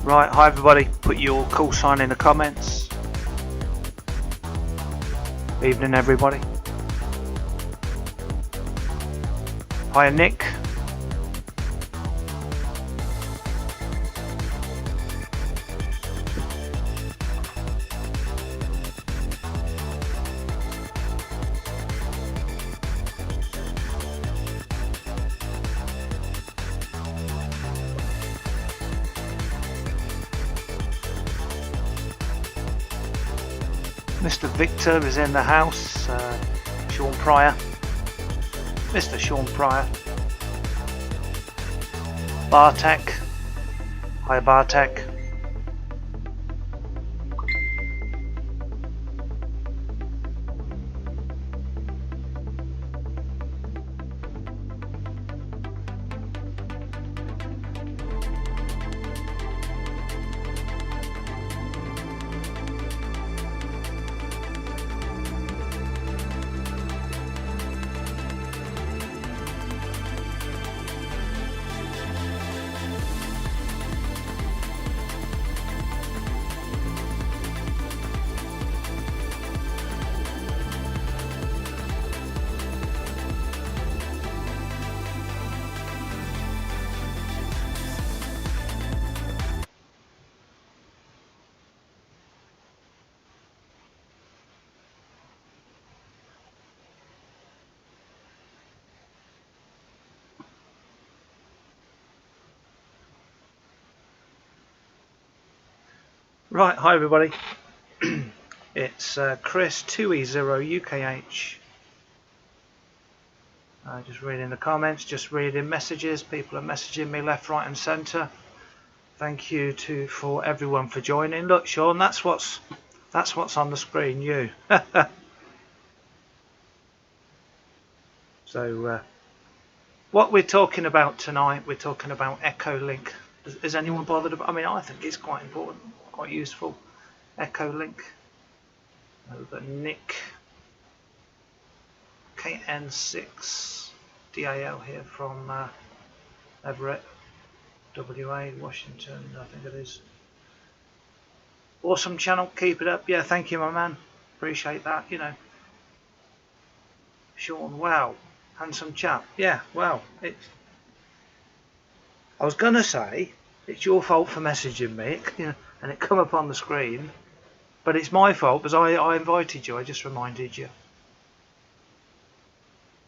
Right, hi everybody, put your call sign in the comments. Evening everybody. Hi Nick. Mr. Victor is in the house, Sean Pryor, Mr. Sean Pryor, Bartek, hi Bartek. Right, hi everybody. It's Chris 2E0UKH. Just reading the comments, just reading messages. People are messaging me left, right, and centre. Thank you for everyone for joining. Look, Sean, that's what's on the screen. You. So, what we're talking about tonight, we're talking about Echolink. Is anyone bothered about? I mean, I think it's quite important, quite useful. Echolink. Over Nick. KN6DAL here from Everett, WA, Washington, I think it is. Awesome channel, keep it up. Yeah, thank you, my man. Appreciate that, you know. Sean, wow, handsome chap. Yeah, well, I was gonna say it's your fault for messaging me, you know, and it come up on the screen, but it's my fault because I invited you. I just reminded you.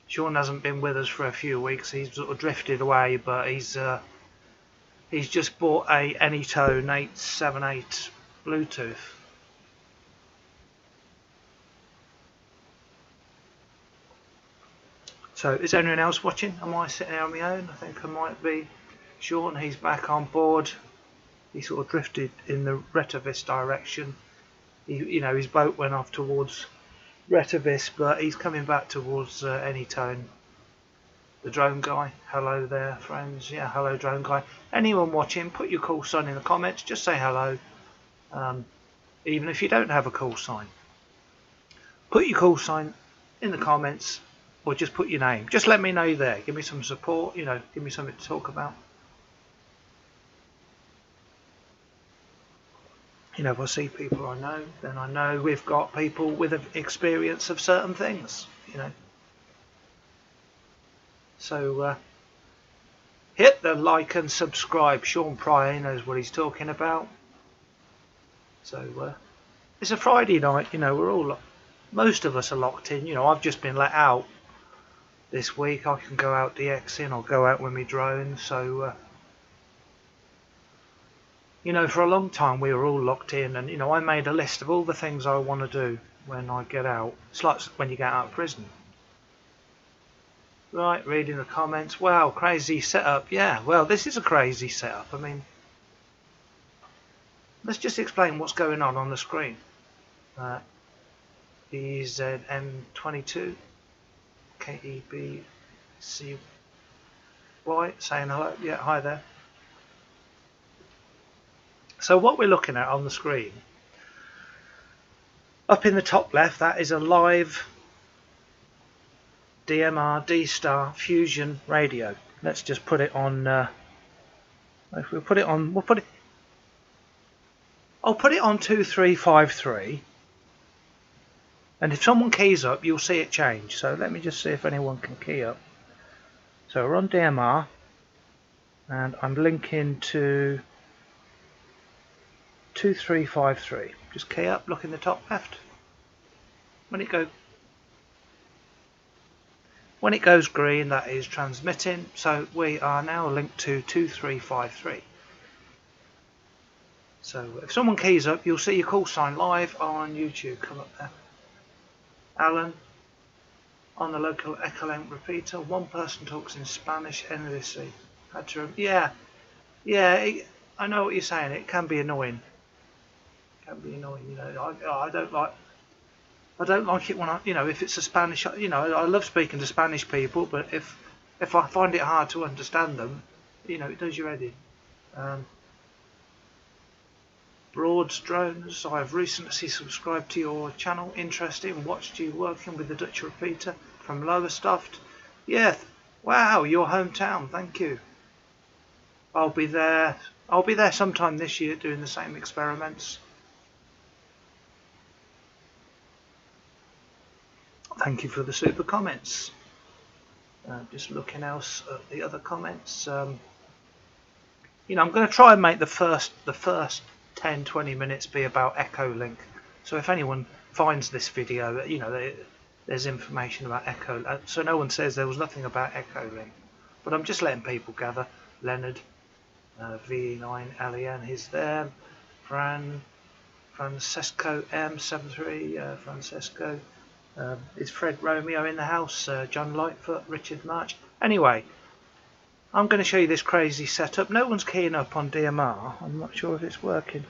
Sean hasn't been with us for a few weeks. He's sort of drifted away, but he's just bought a Anytone 878 Bluetooth. So is anyone else watching? Am I sitting here on my own? I think I might be. Sean, he's back on board. He sort of drifted in the Retovis direction. You know, his boat went off towards Retovis, but he's coming back towards Anytone. The drone guy, hello there friends. Yeah, hello drone guy. Anyone watching, put your call sign in the comments, just say hello. Even if you don't have a call sign, put your call sign in the comments, or just put your name. Just let me know you're there. Give me some support, you know, give me something to talk about. You know, if I see people I know, then I know we've got people with experience of certain things, you know. So hit the like and subscribe. Sean Pryor knows what he's talking about. So it's a Friday night, you know, most of us are locked in. You know, I've just been let out this week. I can go out DXing or go out with my drone. So you know, for a long time we were all locked in, and you know, I made a list of all the things I want to do when I get out. It's like when you get out of prison. Right, reading the comments. Wow, crazy setup. Yeah, well, this is a crazy setup. I mean, let's just explain what's going on the screen. EZM22 KEBCY saying hello. Yeah, hi there. So what we're looking at on the screen, up in the top left, that is a live DMR D-Star Fusion radio. Let's just put it on. If we put it on, we'll put it. I'll put it on 2353, and if someone keys up, you'll see it change. So let me just see if anyone can key up. So we're on DMR, and I'm linking to 2353. Just key up, look in the top left. When it goes green, that is transmitting. So we are now linked to 2353. So if someone keys up, you'll see your call sign live on YouTube come up there. Alan, on the local Echolink repeater, one person talks in Spanish, NDC. Had to, yeah, I know what you're saying. It can be annoying. You know. I don't like it when if it's a Spanish. I love speaking to Spanish people, but if I find it hard to understand them, it does your head in. Broads Drones, I have recently subscribed to your channel. Interesting. Watched you working with the Dutch repeater from Lowestoft. Yeah, wow, your hometown. Thank you. I'll be there sometime this year doing the same experiments. Thank you for the super comments. Just looking else at the other comments. I'm going to try and make the first 10-20 minutes be about Echolink. So if anyone finds this video, there's information about Echolink. So no one says there was nothing about Echolink. But I'm just letting people gather. Leonard, VE9LEN, he's there. Francesco M73, Francesco. Is Fred Romeo in the house? John Lightfoot, Richard March. Anyway, I'm going to show you this crazy setup. No one's keying up on DMR. I'm not sure if it's working.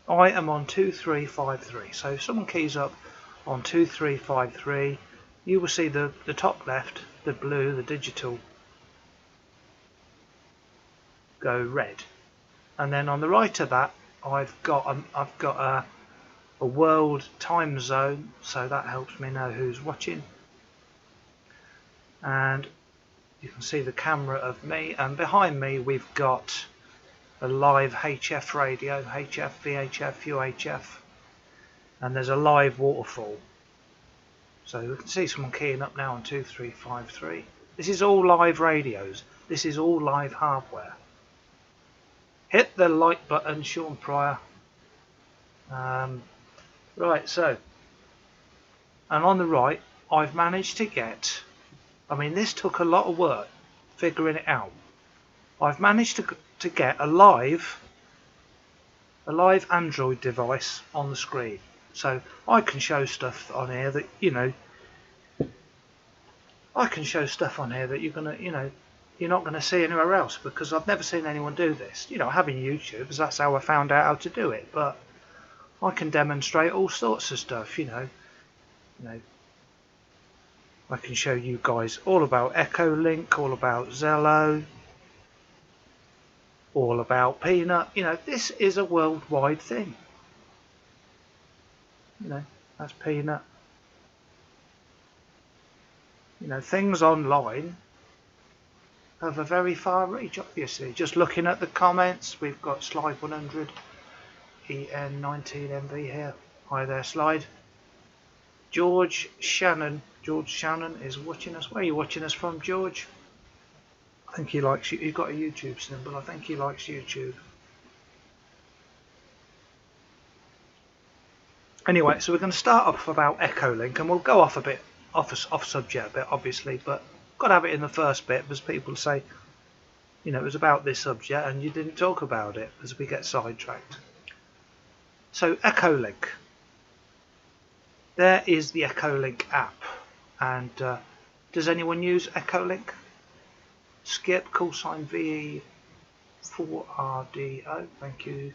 I am on 2353. So if someone keys up on 2353, you will see the top left, the blue, the digital, go red. And then on the right of that, I've got a world time zone, so that helps me know who's watching. And you can see the camera of me, and behind me we've got a live HF radio, HF, VHF, UHF, and there's a live waterfall. So we can see someone keying up now on 2353. This is all live radios. This is all live hardware. Hit the like button, Sean Pryor. Right, so, and on the right, I've managed to get, this took a lot of work figuring it out. I've managed to get a live Android device on the screen. So I can show stuff on here that, you're not gonna see anywhere else, because I've never seen anyone do this. Having YouTube, that's how I found out how to do it. But I can demonstrate all sorts of stuff. I can show you guys all about Echolink, all about Zello, all about Peanut. This is a worldwide thing. That's Peanut. Things online have a very far reach, obviously. Just looking at the comments, we've got Slide 100, EN19MV here. Hi there, Slide. George Shannon is watching us. Where are you watching us from, George? I think he likes you. You've got a YouTube symbol. I think he likes YouTube. Anyway, so we're going to start off about Echolink, and we'll go off a bit off subject a bit, obviously, but got to have it in the first bit because people say, it was about this subject and you didn't talk about it, as we get sidetracked. So Echolink. There is the Echolink app, and does anyone use Echolink? Skip, call sign VE4RDO, thank you.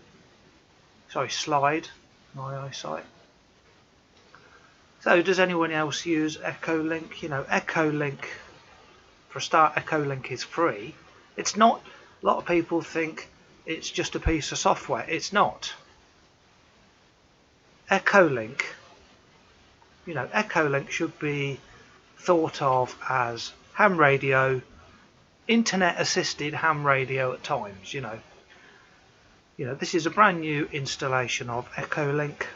Sorry, Slide, my eyesight. So does anyone else use Echolink? Echolink, for a start, Echolink is free. It's not, a lot of people think it's just a piece of software. It's not. Echolink, Echolink should be thought of as ham radio internet assisted ham radio at times. You know, this is a brand new installation of Echolink.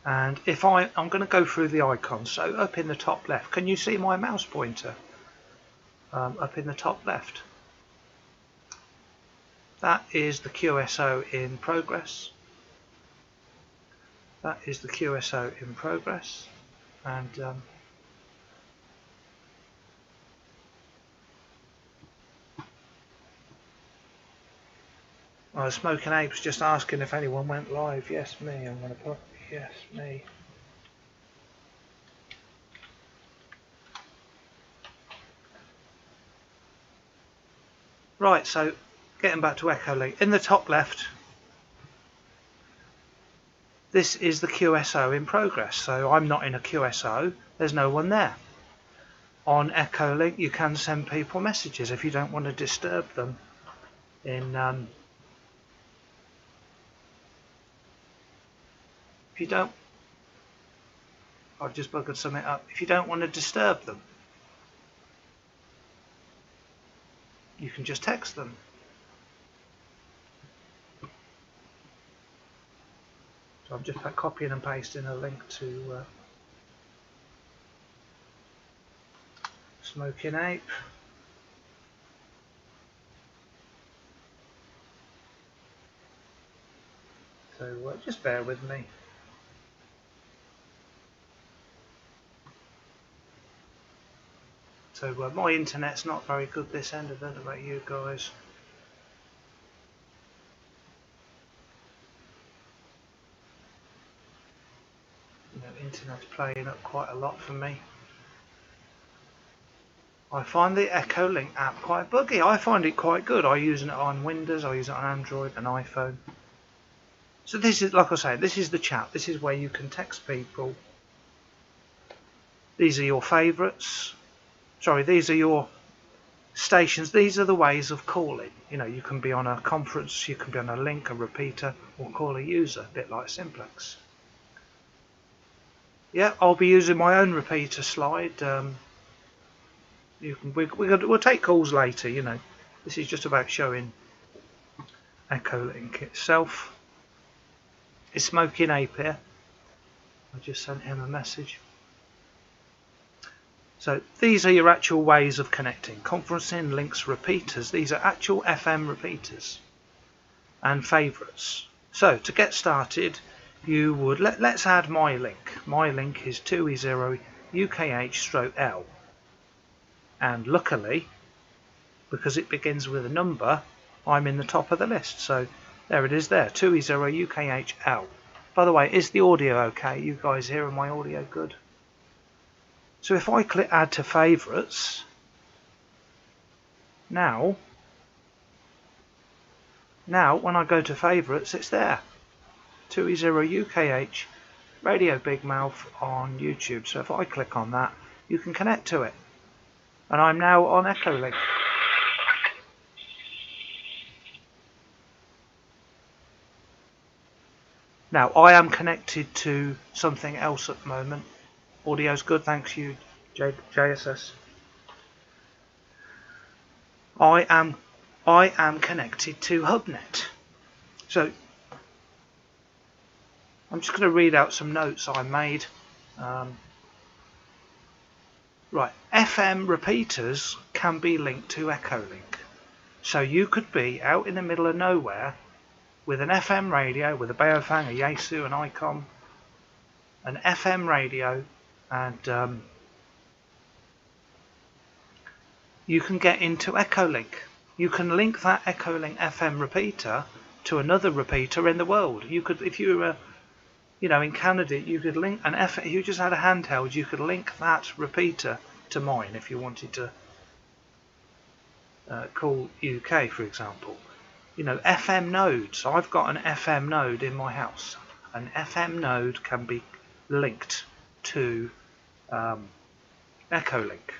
And if I'm going to go through the icons, so up in the top left, can you see my mouse pointer? Up in the top left. That is the QSO in progress. That is the QSO in progress. And Smoking Ape's just asking if anyone went live. Yes, me. I'm going to put yes, me. Right, so getting back to Echolink. In the top left, this is the QSO in progress. So I'm not in a QSO. There's no one there. On Echolink, you can send people messages if you don't want to disturb them in if you don't, I've just buggered something up. If you don't want to disturb them, you can just text them. So I'm just copying and pasting a link to Smoking Ape. So just bear with me. So my internet's not very good this end. I don't know about you guys. You know, internet's playing up quite a lot for me. I find the Echolink app quite buggy. I find it quite good. I use it on Windows, I use it on Android and iPhone. So this is, like I say, this is the chat. This is where you can text people. These are your favourites. Sorry, these are your stations. These are the ways of calling. You know, you can be on a conference, you can be on a link, a repeater, or call a user, a bit like Simplex. Yeah, I'll be using my own repeater slide. We'll take calls later. You know, this is just about showing Echolink itself. It's Smoking Ape here. I just sent him a message. So these are your actual ways of connecting. Conferencing, links, repeaters. These are actual FM repeaters and favourites. So to get started, you would let's add my link. My link is 2E0 UKH/L. And luckily, because it begins with a number, I'm in the top of the list. So there it is there, 2E0 UKH/L. By the way, is the audio okay? You guys hearing my audio good? So if I click add to favourites, now when I go to favourites, it's there. 2E0 UKH Radio Big Mouth on YouTube. So if I click on that, you can connect to it. And I'm now on Echolink. Now I am connected to something else at the moment. Audio's good, thanks you, JSS. I am connected to HubNet. So I'm just going to read out some notes I made. Right, FM repeaters can be linked to Echolink. So you could be out in the middle of nowhere with an FM radio, with a Baofeng, a Yaesu, an Icom, an FM radio, and you can get into Echolink. You can link that Echolink FM repeater to another repeater in the world. You could, if you were, you know, in Canada, you could link an FM. If you just had a handheld, you could link that repeater to mine if you wanted to call UK, for example. You know, FM nodes. I've got an FM node in my house. An FM node can be linked to Echolink.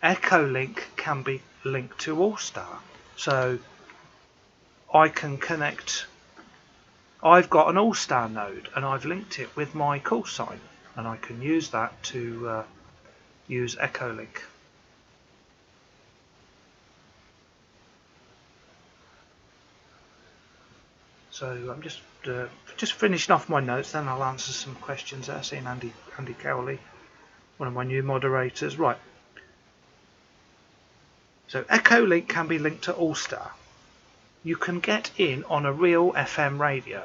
Echolink can be linked to Allstar. So I can connect. I've got an Allstar node and I've linked it with my call sign, and I can use that to use Echolink. So I'm just finishing off my notes, then I'll answer some questions there. Seeing Andy Cowley, one of my new moderators. Right. So Echolink can be linked to All-Star. You can get in on a real FM radio,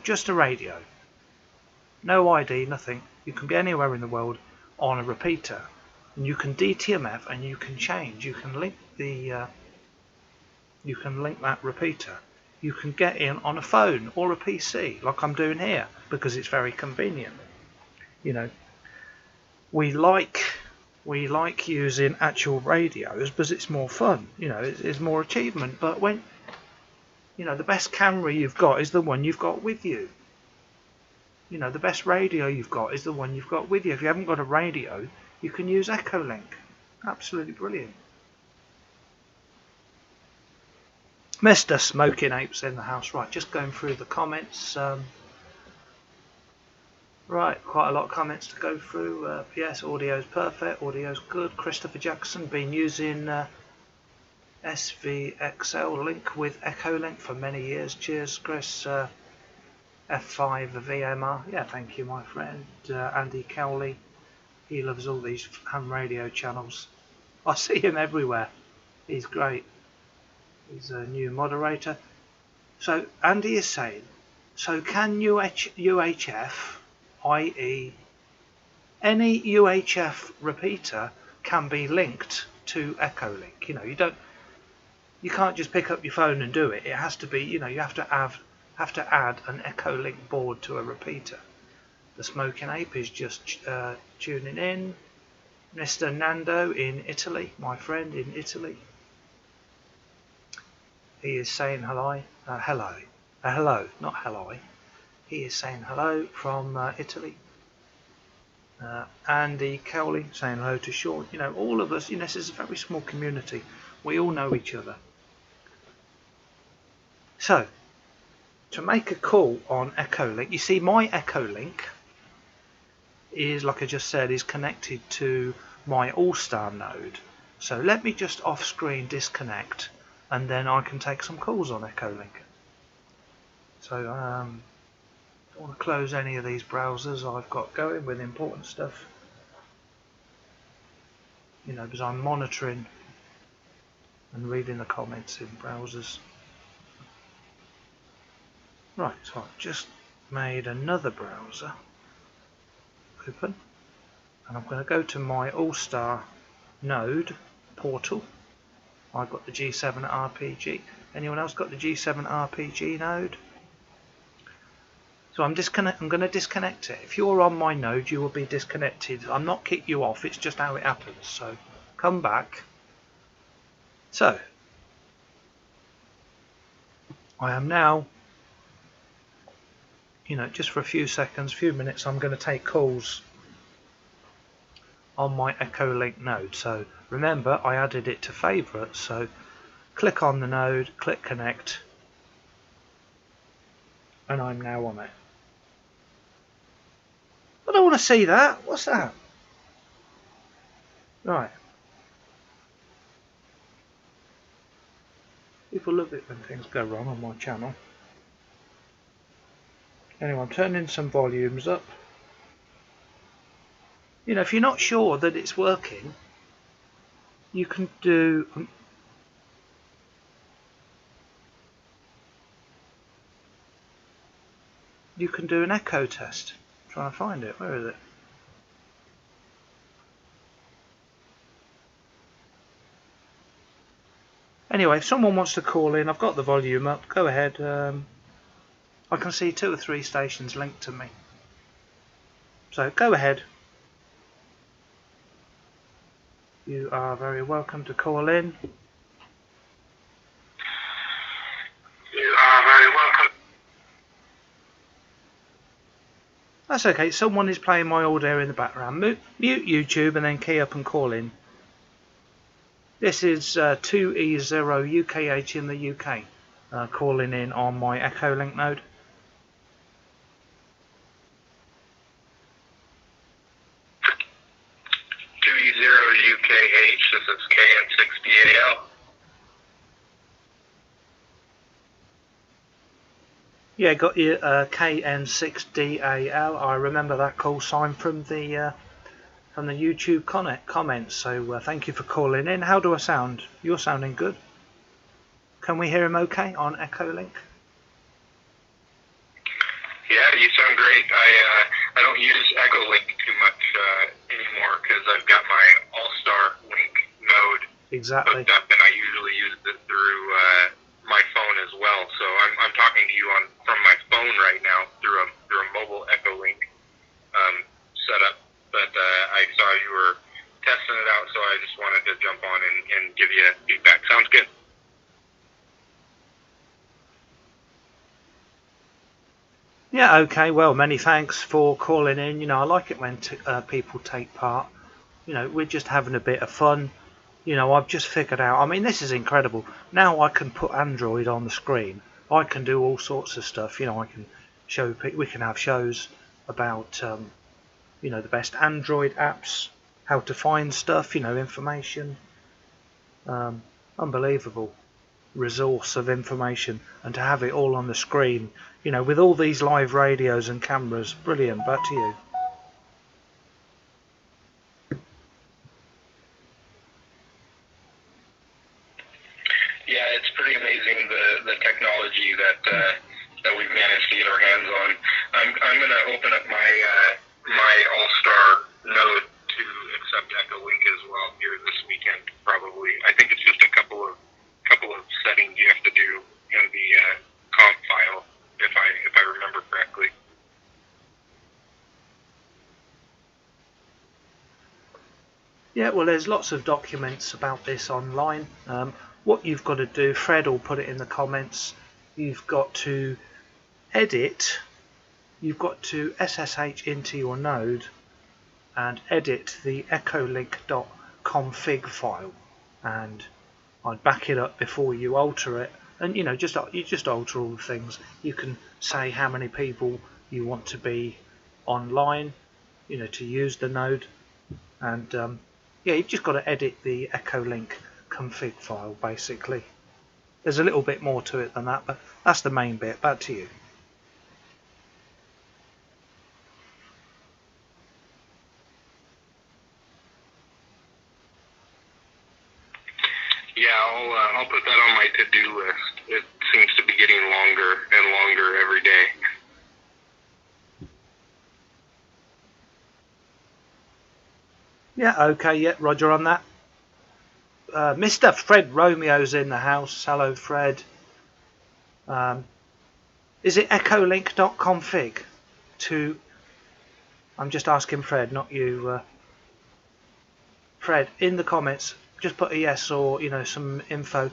just a radio. No ID, nothing. You can be anywhere in the world on a repeater. And you can DTMF and you can change. You can link that repeater. You can get in on a phone or a PC, like I'm doing here, because it's very convenient. We like using actual radios because it's more fun. It's more achievement. But when the best camera you've got is the one you've got with you. The best radio you've got is the one you've got with you. If you haven't got a radio, you can use Echolink. Absolutely brilliant. Mr. Smoking Apes in the house. Right, just going through the comments. Right, quite a lot of comments to go through. Yes, audio's perfect. Audio's good. Christopher Jackson been using SVXL link with Echolink for many years. Cheers, Chris. F5 VMR. Yeah, thank you, my friend. Andy Cowley. He loves all these ham radio channels. I see him everywhere. He's great. He's a new moderator. So Andy is saying, so can UHF, i.e. any UHF repeater can be linked to Echolink? You can't just pick up your phone and do it. It has to be, you have to add an Echolink board to a repeater. The Smoking Ape is just tuning in. Mr. Nando in Italy, my friend in Italy. He is saying hello. Hello, not hello. He is saying hello from Italy. Andy Cowley saying hello to Sean. All of us, this is a very small community. We all know each other. So, to make a call on Echolink, you see my Echolink is, like I just said, is connected to my All-Star node. So let me just off screen disconnect and then I can take some calls on Echolink. So I don't want to close any of these browsers I've got going with important stuff, because I'm monitoring and reading the comments in browsers. Right, so I've just made another browser open and I'm going to go to my All-Star node portal. I've got the G7 RPG. Anyone else got the G7 RPG node? So I'm going to disconnect it. If you're on my node, you will be disconnected. I'm not kick you off, it's just how it happens. So come back. So I am now, just for a few seconds, few minutes, I'm going to take calls on my Echolink node. So remember, I added it to favourites. So click on the node, click connect, and I'm now on it. I don't want to see that. What's that? Right. People love it when things go wrong on my channel. Anyway, I'm turning some volumes up. If you're not sure that it's working, you can do an echo test. I'm trying to find it. Where is it? Anyway, if someone wants to call in, I've got the volume up. Go ahead. I can see 2 or 3 stations linked to me. So go ahead. You are very welcome to call in. You are very welcome. That's okay. Someone is playing my audio in the background. Mute YouTube and then key up and call in. This is 2E0 UKH in the UK. Calling in on my Echolink node. 2E0 UKH, this is KN6BAL. Yeah, got your KN6DAL. I remember that call sign from the YouTube comments. So thank you for calling in. How do I sound? You're sounding good. Can we hear him okay on Echolink? Yeah, you sound great. I don't use Echolink too much anymore because I've got my All-Star Link node Exactly. hooked up, and I usually use it through my phone as well. So I'm talking to you from my phone right now through a mobile Echolink setup. But I saw you were testing it out, so I just wanted to jump on and give you feedback. Sounds good. Yeah, okay. Well, many thanks for calling in. You know, I like it when people take part. You know, we're just having a bit of fun. You know, I've just figured out. I mean, this is incredible. Now I can put Android on the screen. I can do all sorts of stuff. You know, I can show people. We can have shows about, you know, the best Android apps, how to find stuff. You know, information. Unbelievable resource of information, and to have it all on the screen, you know, with all these live radios and cameras. Brilliant. Back to you. Yeah, it's pretty amazing the technology that we've managed to get our hands on. I'm going to open up my my All-Star node to accept Echolink as well here this weekend. Probably, I think it's just a couple of settings you have to do in the comp file, if I remember correctly. Yeah, well, there's lots of documents about this online. What you've got to do, Fred will put it in the comments, you've got to edit, you've got to SSH into your node and edit the echolink.config file, and I'd back it up before you alter it. And you know, you just alter all the things. You can say how many people you want to be online, you know, to use the node, and yeah, you've just got to edit the Echolink config file, basically. There's a little bit more to it than that, but that's the main bit. Back to you. Yeah, I'll put that on my to-do list. It seems to be getting longer and longer every day. Yeah, okay, yeah, Roger on that. Mr. Fred Romeo's in the house. Hello, Fred. Is it echolink.config? I'm just asking Fred, not you. Fred, in the comments, just put a yes or, you know, some info.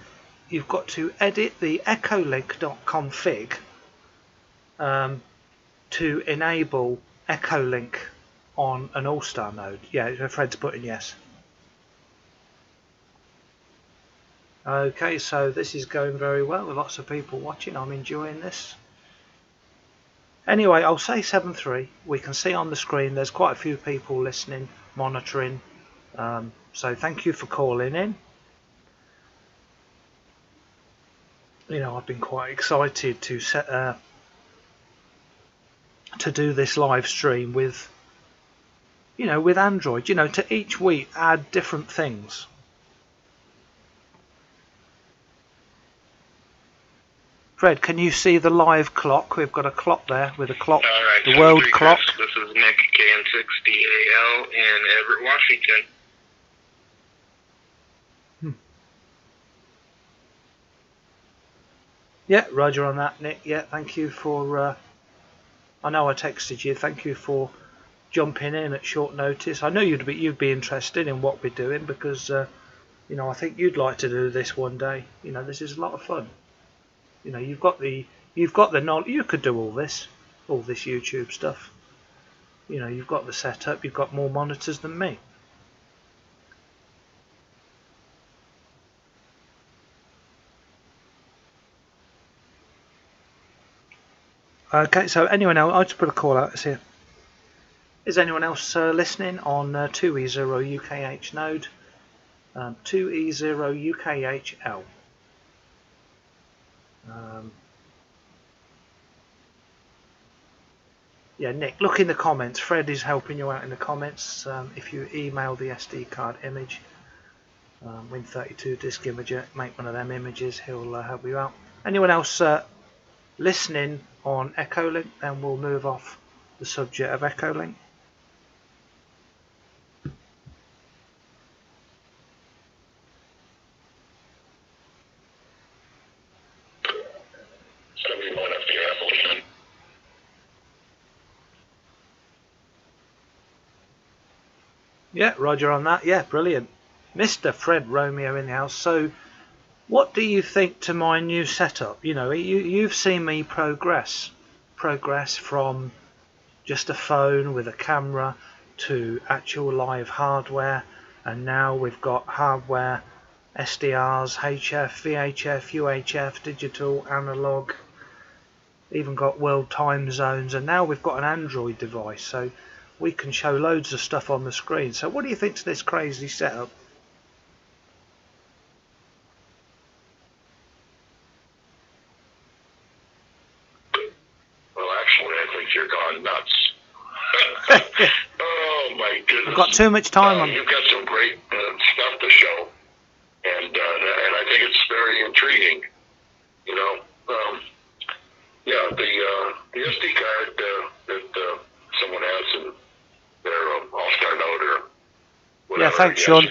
You've got to edit the echolink.config to enable Echolink on an All-Star node. Yeah, Fred's putting yes. Okay, so this is going very well. Lots of people watching. I'm enjoying this. Anyway, I'll say 7.3. We can see on the screen there's quite a few people listening, monitoring. So thank you for calling in. You know, I've been quite excited to do this live stream with, you know, with Android. You know, to each week add different things. Fred, can you see the live clock? We've got a clock there with a clock, All right, the world clock. This is Nick, KN6DAL in Everett, Washington. Yeah, Roger on that, Nick. Yeah, thank you for. I know I texted you. Thank you for jumping in at short notice. I know you'd be interested in what we're doing because you know, I think you'd like to do this one day. You know, this is a lot of fun. You know, you've got the knowledge. You could do all this YouTube stuff. You know, you've got the setup. You've got more monitors than me. Okay, so anyone else? I'll just put a call out here. Is anyone else listening on 2E0 UKH node? 2E0 UKHL. yeah, Nick, look in the comments. Fred is helping you out in the comments. If you email the SD card image, Win32 disk imager, make one of them images, he'll help you out. Anyone else listening on Echolink, then we'll move off the subject of Echolink. Yeah, Roger on that. Yeah, brilliant. Mr. Fred Romeo in the house. So, what do you think to my new setup? You know, you've seen me progress from just a phone with a camera to actual live hardware, and now we've got hardware, SDRs, HF, VHF, UHF, digital, analog, even got world time zones, and now we've got an Android device, so we can show loads of stuff on the screen. So what do you think to this crazy setup? Well, actually, I think you're gone nuts. Oh my goodness! I've got too much time on. You've got some great stuff to show, and I think it's very intriguing. You know, yeah, the SD card that someone has in their All-Star Node or whatever. Yeah, thanks, Sean.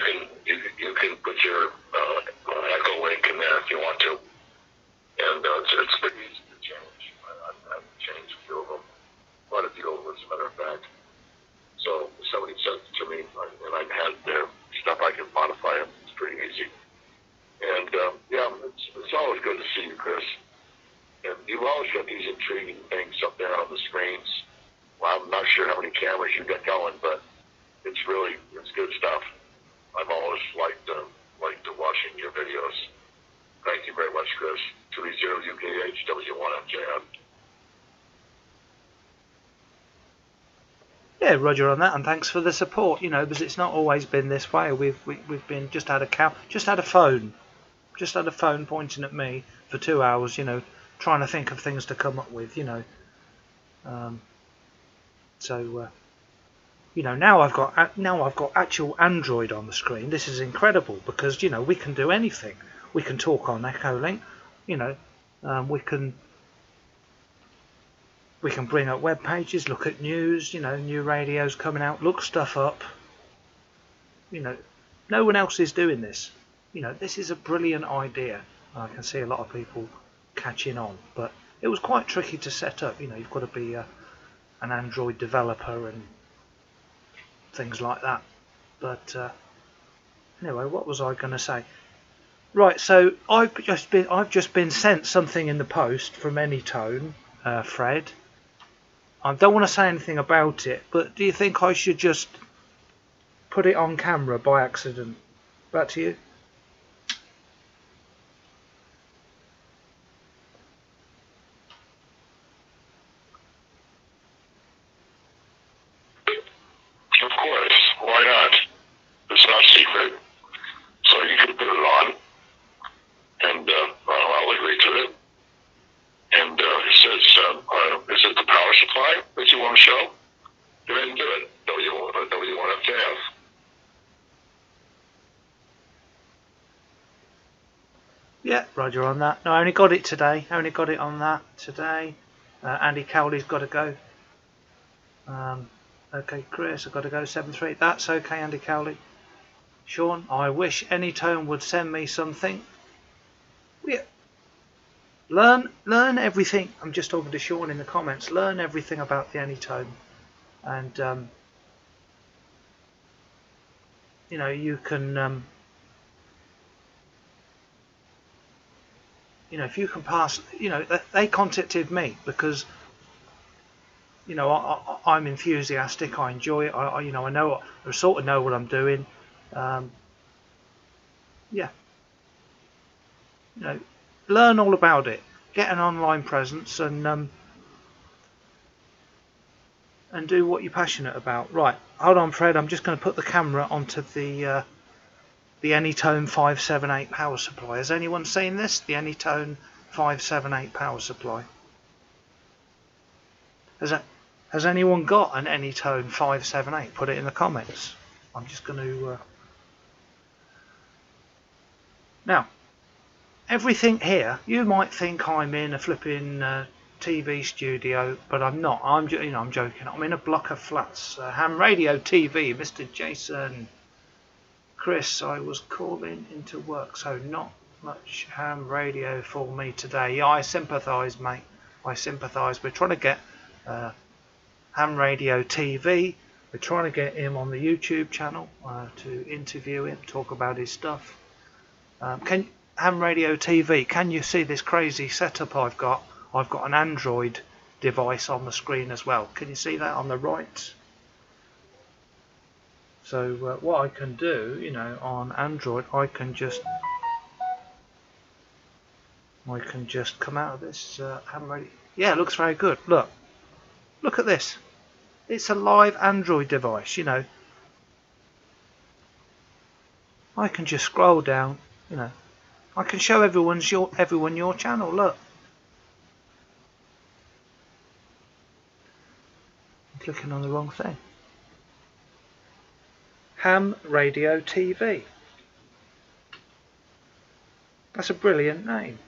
You can put your Echolink in there if you want to, and it's pretty easy to change. I've changed a few of them, quite a few of them, as a matter of fact. So if somebody sent it to me, and I had their stuff, I can modify them. It's pretty easy. And yeah, it's always good to see you, Chris. And you've always got these intriguing things up there on the screens. Well, I'm not sure how many cameras you've got going, but it's good stuff. I've always liked watching your videos. Thank you very much, Chris. 30UKH W1FJF. Yeah, Roger on that, and thanks for the support. You know, because it's not always been this way. We've been just had a phone pointing at me for 2 hours. You know, trying to think of things to come up with. You know, you know, now I've got actual Android on the screen. This is incredible because, you know, we can do anything. We can talk on Echolink. You know, we can bring up web pages, look at news. You know, new radios coming out, look stuff up. You know, no one else is doing this. You know, this is a brilliant idea. I can see a lot of people catching on, but it was quite tricky to set up. You know, you've got to be an Android developer and things like that. But anyway, what was I going to say? Right, so I've just been sent something in the post from Anytone, Fred. I don't want to say anything about it, but do you think I should just put it on camera by accident? Back to you. Of course, why not? It's not secret, so you can put it on, and I'll agree to it. And it says, is it the power supply that you want to show? Go ahead and do it. W1FJF. Yeah, Roger on that. No, I only got it today. I only got it on that today. Andy Cowley's got to go. Okay, Chris, I've got to go 7-3. That's okay, Andy Cowley. Sean, I wish Anytone would send me something. Yeah. Learn everything. I'm just talking to Sean in the comments. Learn everything about the Anytone, and you know, you can you know, if you can pass, you know, they contacted me because, you know, I'm enthusiastic. I enjoy it. You know, I sort of know what I'm doing. Yeah. You know, learn all about it. Get an online presence and do what you're passionate about. Right, hold on, Fred. I'm just going to put the camera onto the Anytone 578 power supply. Has anyone seen this? The Anytone 578 power supply. Has anyone got an Anytone 578? Put it in the comments. I'm just going to... Now, everything here, you might think I'm in a flipping TV studio, but I'm not. I'm joking. I'm in a block of flats. Ham Radio TV, Mr. Jason. Chris, I was calling into work, so not much ham radio for me today. Yeah, I sympathise, mate. I sympathise. We're trying to get Ham Radio TV. We're trying to get him on the YouTube channel to interview him, talk about his stuff. Ham Radio TV, can you see this crazy setup I've got? I've got an Android device on the screen as well. Can you see that on the right? So what I can do, you know, on Android, I can just come out of this Ham Radio. Yeah, it looks very good. Look at this. It's a live Android device, you know. I can just scroll down, you know. I can show everyone your channel. Look. I'm clicking on the wrong thing. Ham Radio TV. That's a brilliant name.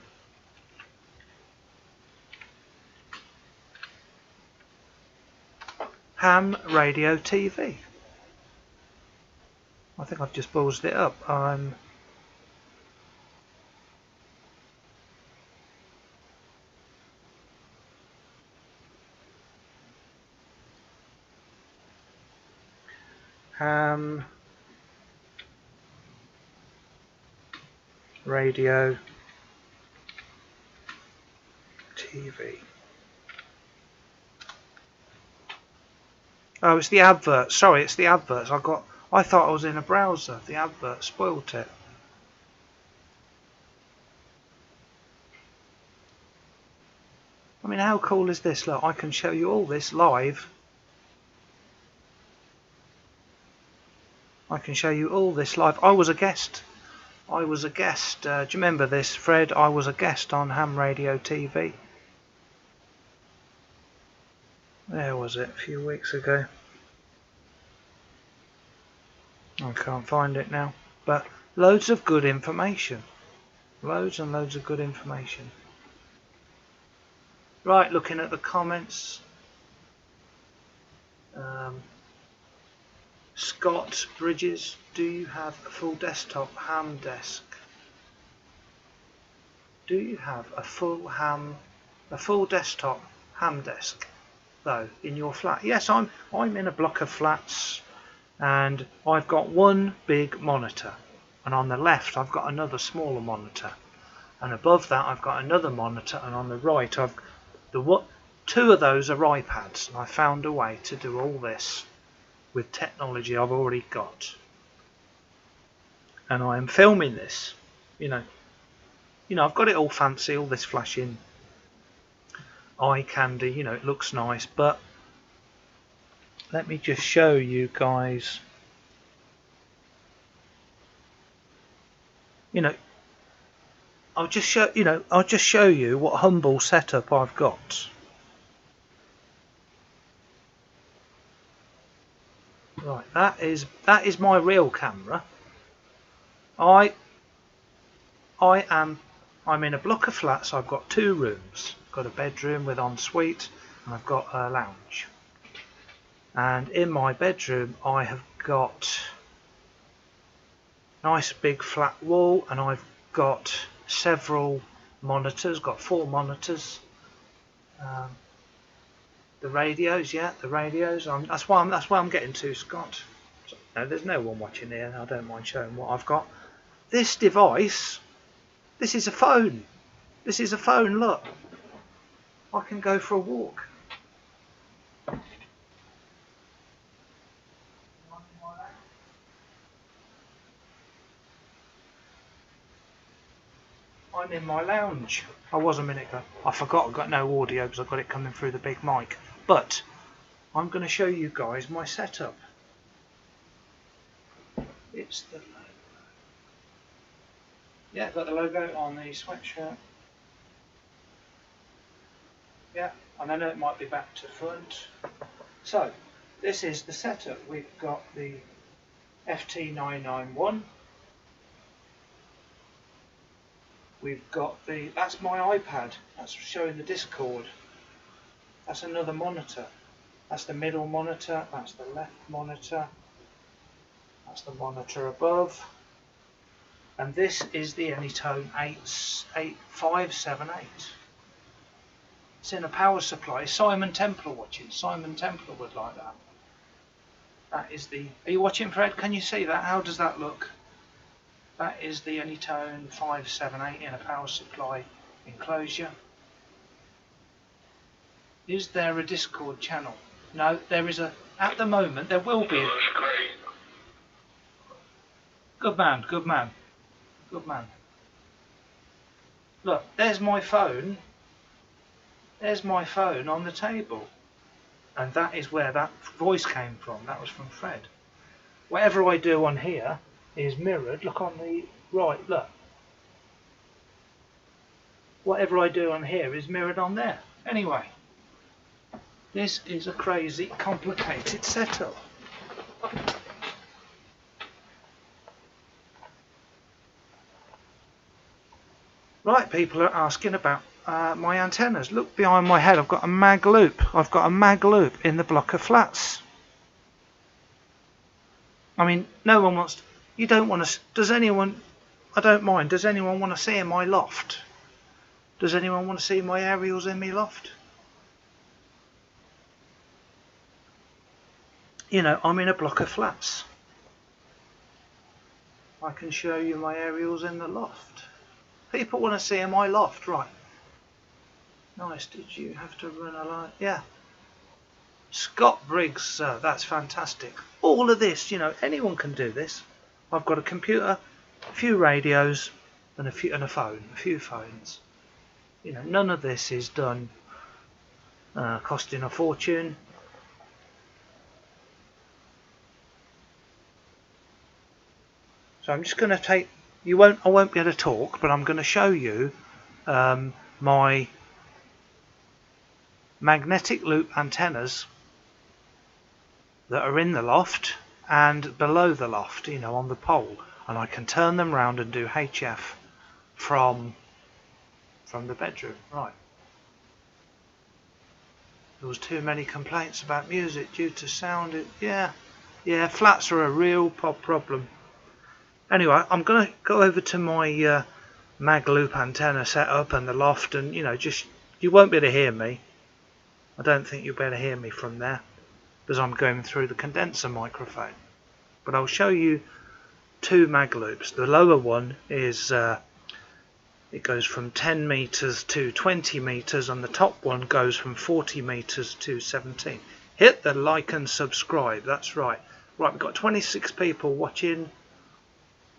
Ham Radio TV. I think I've just ballsed it up. Ham Radio TV. Oh, it's the adverts. Sorry, it's the adverts. I thought I was in a browser. The advert spoilt it. I mean, how cool is this? Look, I can show you all this live. I can show you all this live. I was a guest. Do you remember this, Fred? I was a guest on Ham Radio TV. Where was it? A few weeks ago. I can't find it now. But loads of good information. Loads and loads of good information. Right, looking at the comments. Scott Bridges, do you have a full desktop ham desk? Do you have a full desktop ham desk though in your flat? Yes, I'm in a block of flats and I've got one big monitor, and on the left I've got another smaller monitor, and above that I've got another monitor, and on the right two of those are iPads, and I found a way to do all this with technology I've already got, and I am filming this. You know, I've got it all fancy, all this flashing eye candy. You know, it looks nice, but let me just show you guys. You know, I'll just show you what humble setup I've got. Right, that is my real camera. I'm in a block of flats. I've got two rooms. I've got a bedroom with ensuite, and I've got a lounge. And in my bedroom I have got a nice big flat wall, and I've got several monitors. Got 4 monitors. The radios, yeah, the radios. That's why I'm getting to, Scott. No, there's no one watching here. I don't mind showing what I've got. This device. This is a phone. This is a phone. Look, I can go for a walk. I'm in my lounge. I was a minute ago. I forgot I've got no audio because I've got it coming through the big mic. But I'm going to show you guys my setup. It's the logo. Yeah, got the logo on the sweatshirt. Yeah, and I know it might be back to front. So this is the setup. We've got the FT991. We've got that's my iPad. That's showing the Discord. That's another monitor. That's the middle monitor. That's the left monitor. That's the monitor above. And this is the Anytone 8578. It's in a power supply. Simon Templar watching. Simon Templar would like that. That is the... Are you watching, Fred? Can you see that? How does that look? That is the Anytone 578 in a power supply enclosure. Is there a Discord channel? No, there is a... At the moment, there will be... Good man, good man. Good man. Look, there's my phone. There's my phone on the table. And that is where that voice came from. That was from Fred. Whatever I do on here is mirrored. Look on the right, look. Whatever I do on here is mirrored on there. Anyway, this is a crazy, complicated setup. Right, people are asking about my antennas. Look behind my head, I've got a mag loop. I've got a mag loop in the block of flats. I mean, no one wants... You don't want to... Does anyone... I don't mind. Does anyone want to see in my loft? Does anyone want to see my aerials in my loft? You know, I'm in a block of flats. I can show you my aerials in the loft. People want to see in my loft, right? Nice. Did you have to run a line? Yeah. Scott Briggs, sir. That's fantastic. All of this, you know, anyone can do this. I've got a computer, a few radios, and a phone, a few phones. You know, none of this is done costing a fortune. So I'm just going to take. I won't be able to talk, but I'm going to show you my magnetic loop antennas that are in the loft and below the loft, you know, on the pole, and I can turn them round and do HF from the bedroom. Right. There was too many complaints about music due to sound. Yeah, flats are a real problem. Anyway, I'm going to go over to my mag loop antenna setup and the loft, and you know, just you won't be able to hear me. I don't think you'll be able to hear me from there because I'm going through the condenser microphone. But I'll show you two mag loops. The lower one is it goes from 10 meters to 20 meters, and the top one goes from 40 meters to 17. Hit the like and subscribe. That's right. Right, we've got 26 people watching.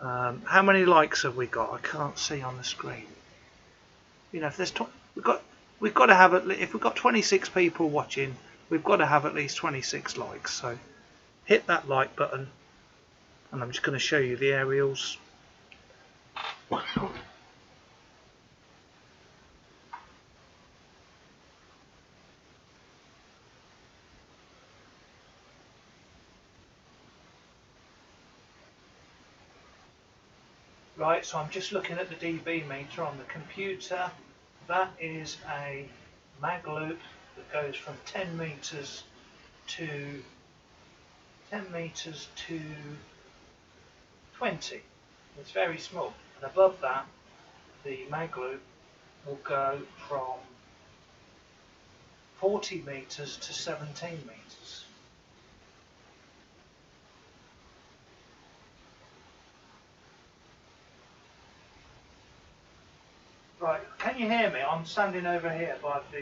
How many likes have we got? I can't see on the screen. You know, if there's we've got to have if we've got 26 people watching, we've got to have at least 26 likes. So hit that like button, and I'm just going to show you the aerials. Right, so I'm just looking at the dB meter on the computer. That is a mag loop that goes from 10 meters to 20. It's very small. And above that, the mag loop will go from 40 meters to 17 meters. Right, can you hear me? I'm standing over here by the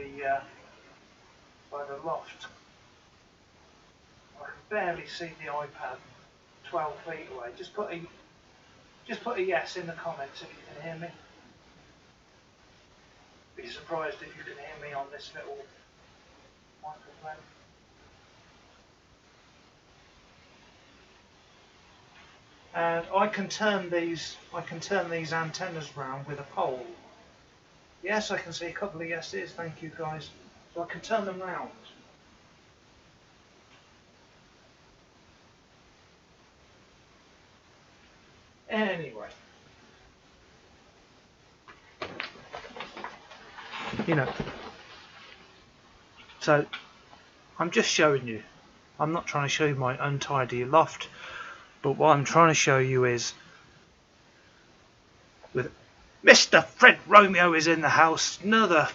loft. I can barely see the iPad 12 feet away. Just put a yes in the comments if you can hear me. Be surprised if you can hear me on this little microphone. And I can turn these antennas round with a pole. Yes, I can see a couple of yeses, thank you guys. So I can turn them round. Anyway, you know, so I'm just showing you. I'm not trying to show you my untidy loft, but what I'm trying to show you is with Mr. Fred Romeo is in the house. Another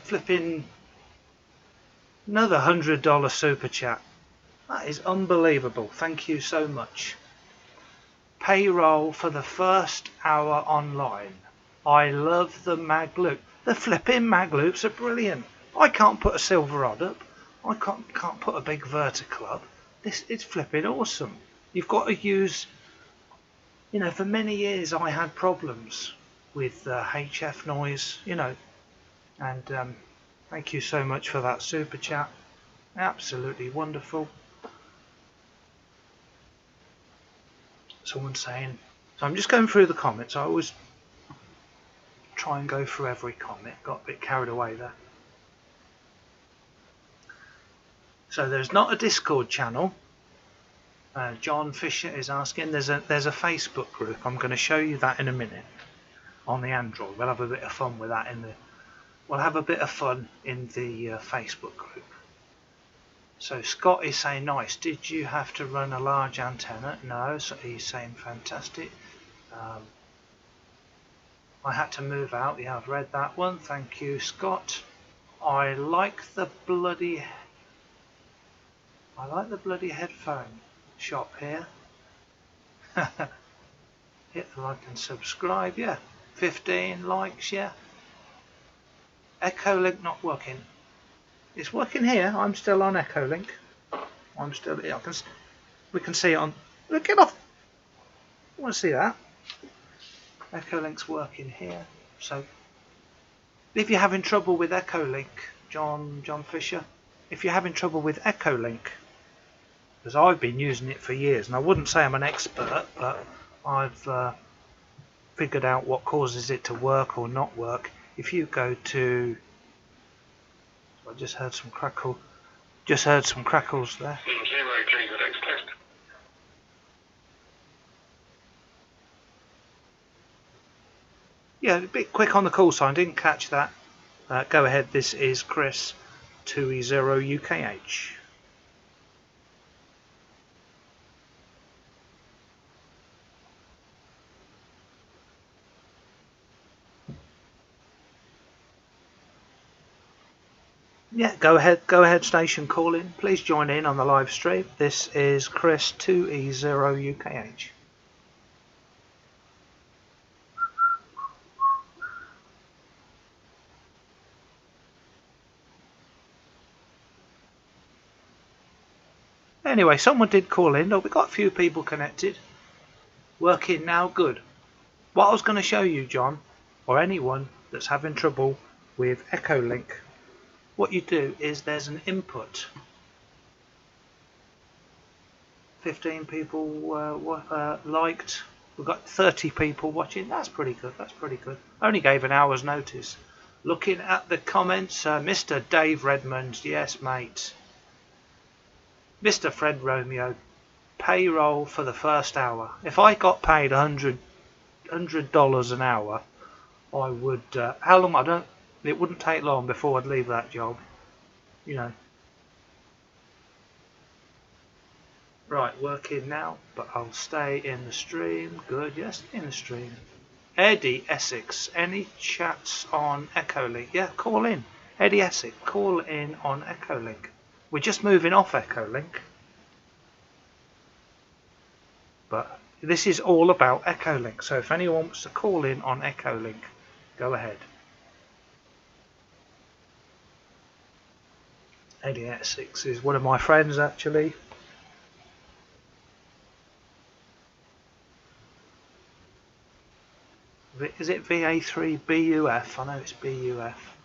$100 super chat. That is unbelievable. Thank you so much. Payroll for the first hour online. I love the mag loop. The flipping mag loops are brilliant. I can't put a silver rod up. I can't put a big vertical up. It's flipping awesome. You've got to use, you know, for many years I had problems with HF noise, you know, and thank you so much for that super chat. Absolutely wonderful. Someone saying, so I'm just going through the comments. I always try and go through every comment. Got a bit carried away there. So there's not a Discord channel. John Fisher is asking. There's a Facebook group. I'm going to show you that in a minute on the Android. We'll have a bit of fun with that We'll have a bit of fun in the Facebook group. So Scott is saying nice. Did you have to run a large antenna? No. So he's saying fantastic. I had to move out. Yeah, I've read that one. Thank you, Scott. I like the bloody headphone shop here. Hit the like and subscribe. Yeah, 15 likes. Yeah. Echolink not working. It's working here. I'm still on Echolink. I'm still. Yeah, we can see it on. Look, get off. I want to see that. Echolink's working here. So, if you're having trouble with Echolink, John Fisher, if you're having trouble with Echolink, because I've been using it for years, and I wouldn't say I'm an expert, but I've figured out what causes it to work or not work. If you go to, I just heard some crackle. Just heard some crackles there. 03, the next test. Yeah, a bit quick on the call sign. Didn't catch that. Go ahead. This is Chris 2E0 UKH. Yeah, go ahead station, call in. Please join in on the live stream. This is Chris 2E0 UKH. Anyway, someone did call in. Oh, we got a few people connected. Working now, good. What I was going to show you, John, or anyone that's having trouble with Echolink, what you do is there's an input. 15 people liked. We've got 30 people watching. That's pretty good. That's pretty good. Only gave an hour's notice. Looking at the comments, Mr. Dave Redmond, yes, mate. Mr. Fred Romeo, payroll for the first hour. If I got paid $100 an hour, I would. How long? It wouldn't take long before I'd leave that job. You know. Right, working now, but I'll stay in the stream. Good, yes, in the stream. Eddie Essex, any chats on Echolink? Yeah, call in. Eddie Essex, call in on Echolink. We're just moving off Echolink. But this is all about Echolink. So if anyone wants to call in on Echolink, go ahead. Eddie Essex is one of my friends actually. Is it VA3 BUF? I know it's BUF.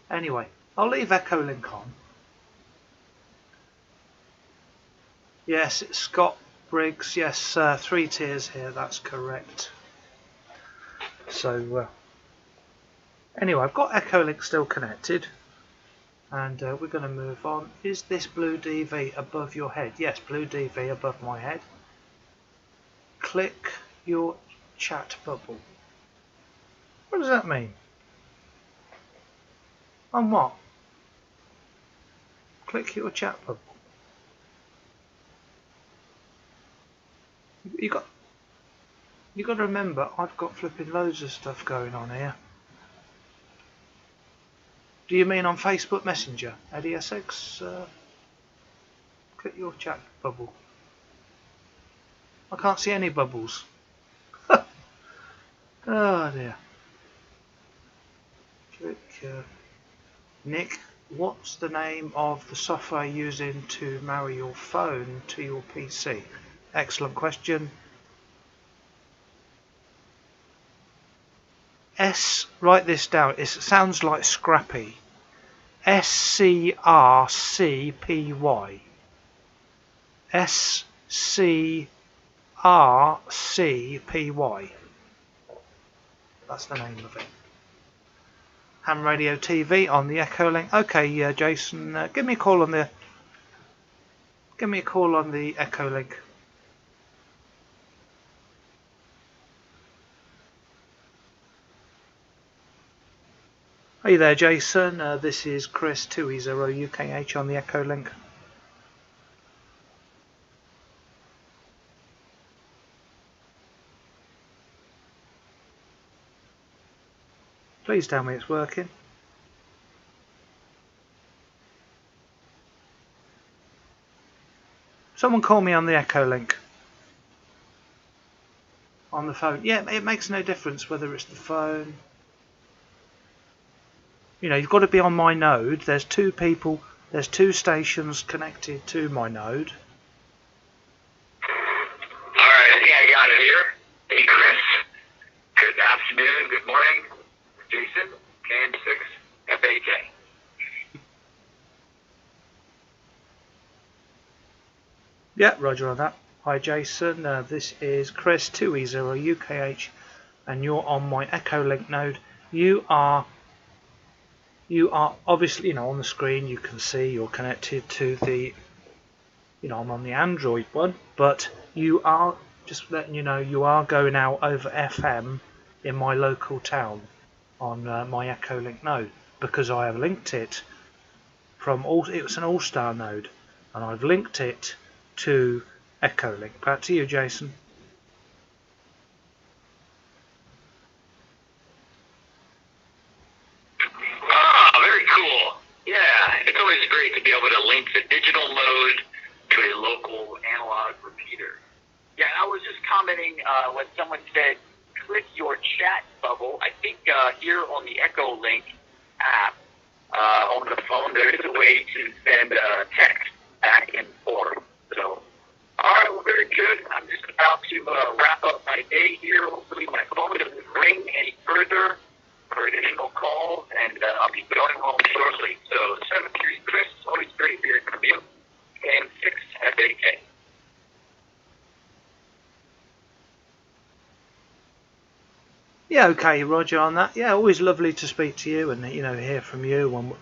Anyway, I'll leave Echolink on. Yes, it's Scott Briggs. Yes, 3 tiers here. That's correct. So anyway, I've got Echolink still connected, and we're going to move on. Is this blue DV above your head? Yes, blue DV above my head. click your chat bubble. What does that mean? On what? Click your chat bubble. You got to remember, I've got flipping loads of stuff going on here. Do you mean on Facebook Messenger? ADSX, click your chat bubble. I can't see any bubbles. Oh dear. Click, Nick, what's the name of the software using to marry your phone to your PC? Excellent question. Write this down. It sounds like Scrappy. SCRCPY. SCRCPY. That's the name of it. Ham Radio TV on the Echolink. Okay, Jason, give me a call on the Echolink. Hey there, Jason. This is Chris 2E0 UKH on the Echolink. Please tell me it's working. Someone call me on the Echolink. On the phone. Yeah, it makes no difference whether it's the phone. You know, you've got to be on my node. There's two people, there's two stations connected to my node. Alright, I think I got it here. Hey Chris, good afternoon, good morning. Jason, KM6, FAK. Yeah, roger on that. Hi Jason, this is Chris 2E0 UKH and you're on my Echolink node. You are obviously, you know, on the screen you can see you're connected to the, you know, I'm on the Android one, but you are, just letting you know, you are going out over FM in my local town on my Echolink node, because I have linked it from it's an all-star node and I've linked it to Echolink. Back to you, Jason. Very cool. Yeah, it's always great to be able to link the digital mode to a local analog repeater. Yeah, I was just commenting when someone said, click your chat bubble. I think here on the Echolink app on the phone, there is a way to send text back and forth. So, all right, well, very good. I'm just about to wrap up my day here. Hopefully my phone doesn't ring any further for additional calls, and I'll be going home shortly. So, 7-3 Chris, always great hearing from you. And 6 FAK. Yeah, okay, Roger on that. Yeah, always lovely to speak to you and, you know, hear from you. When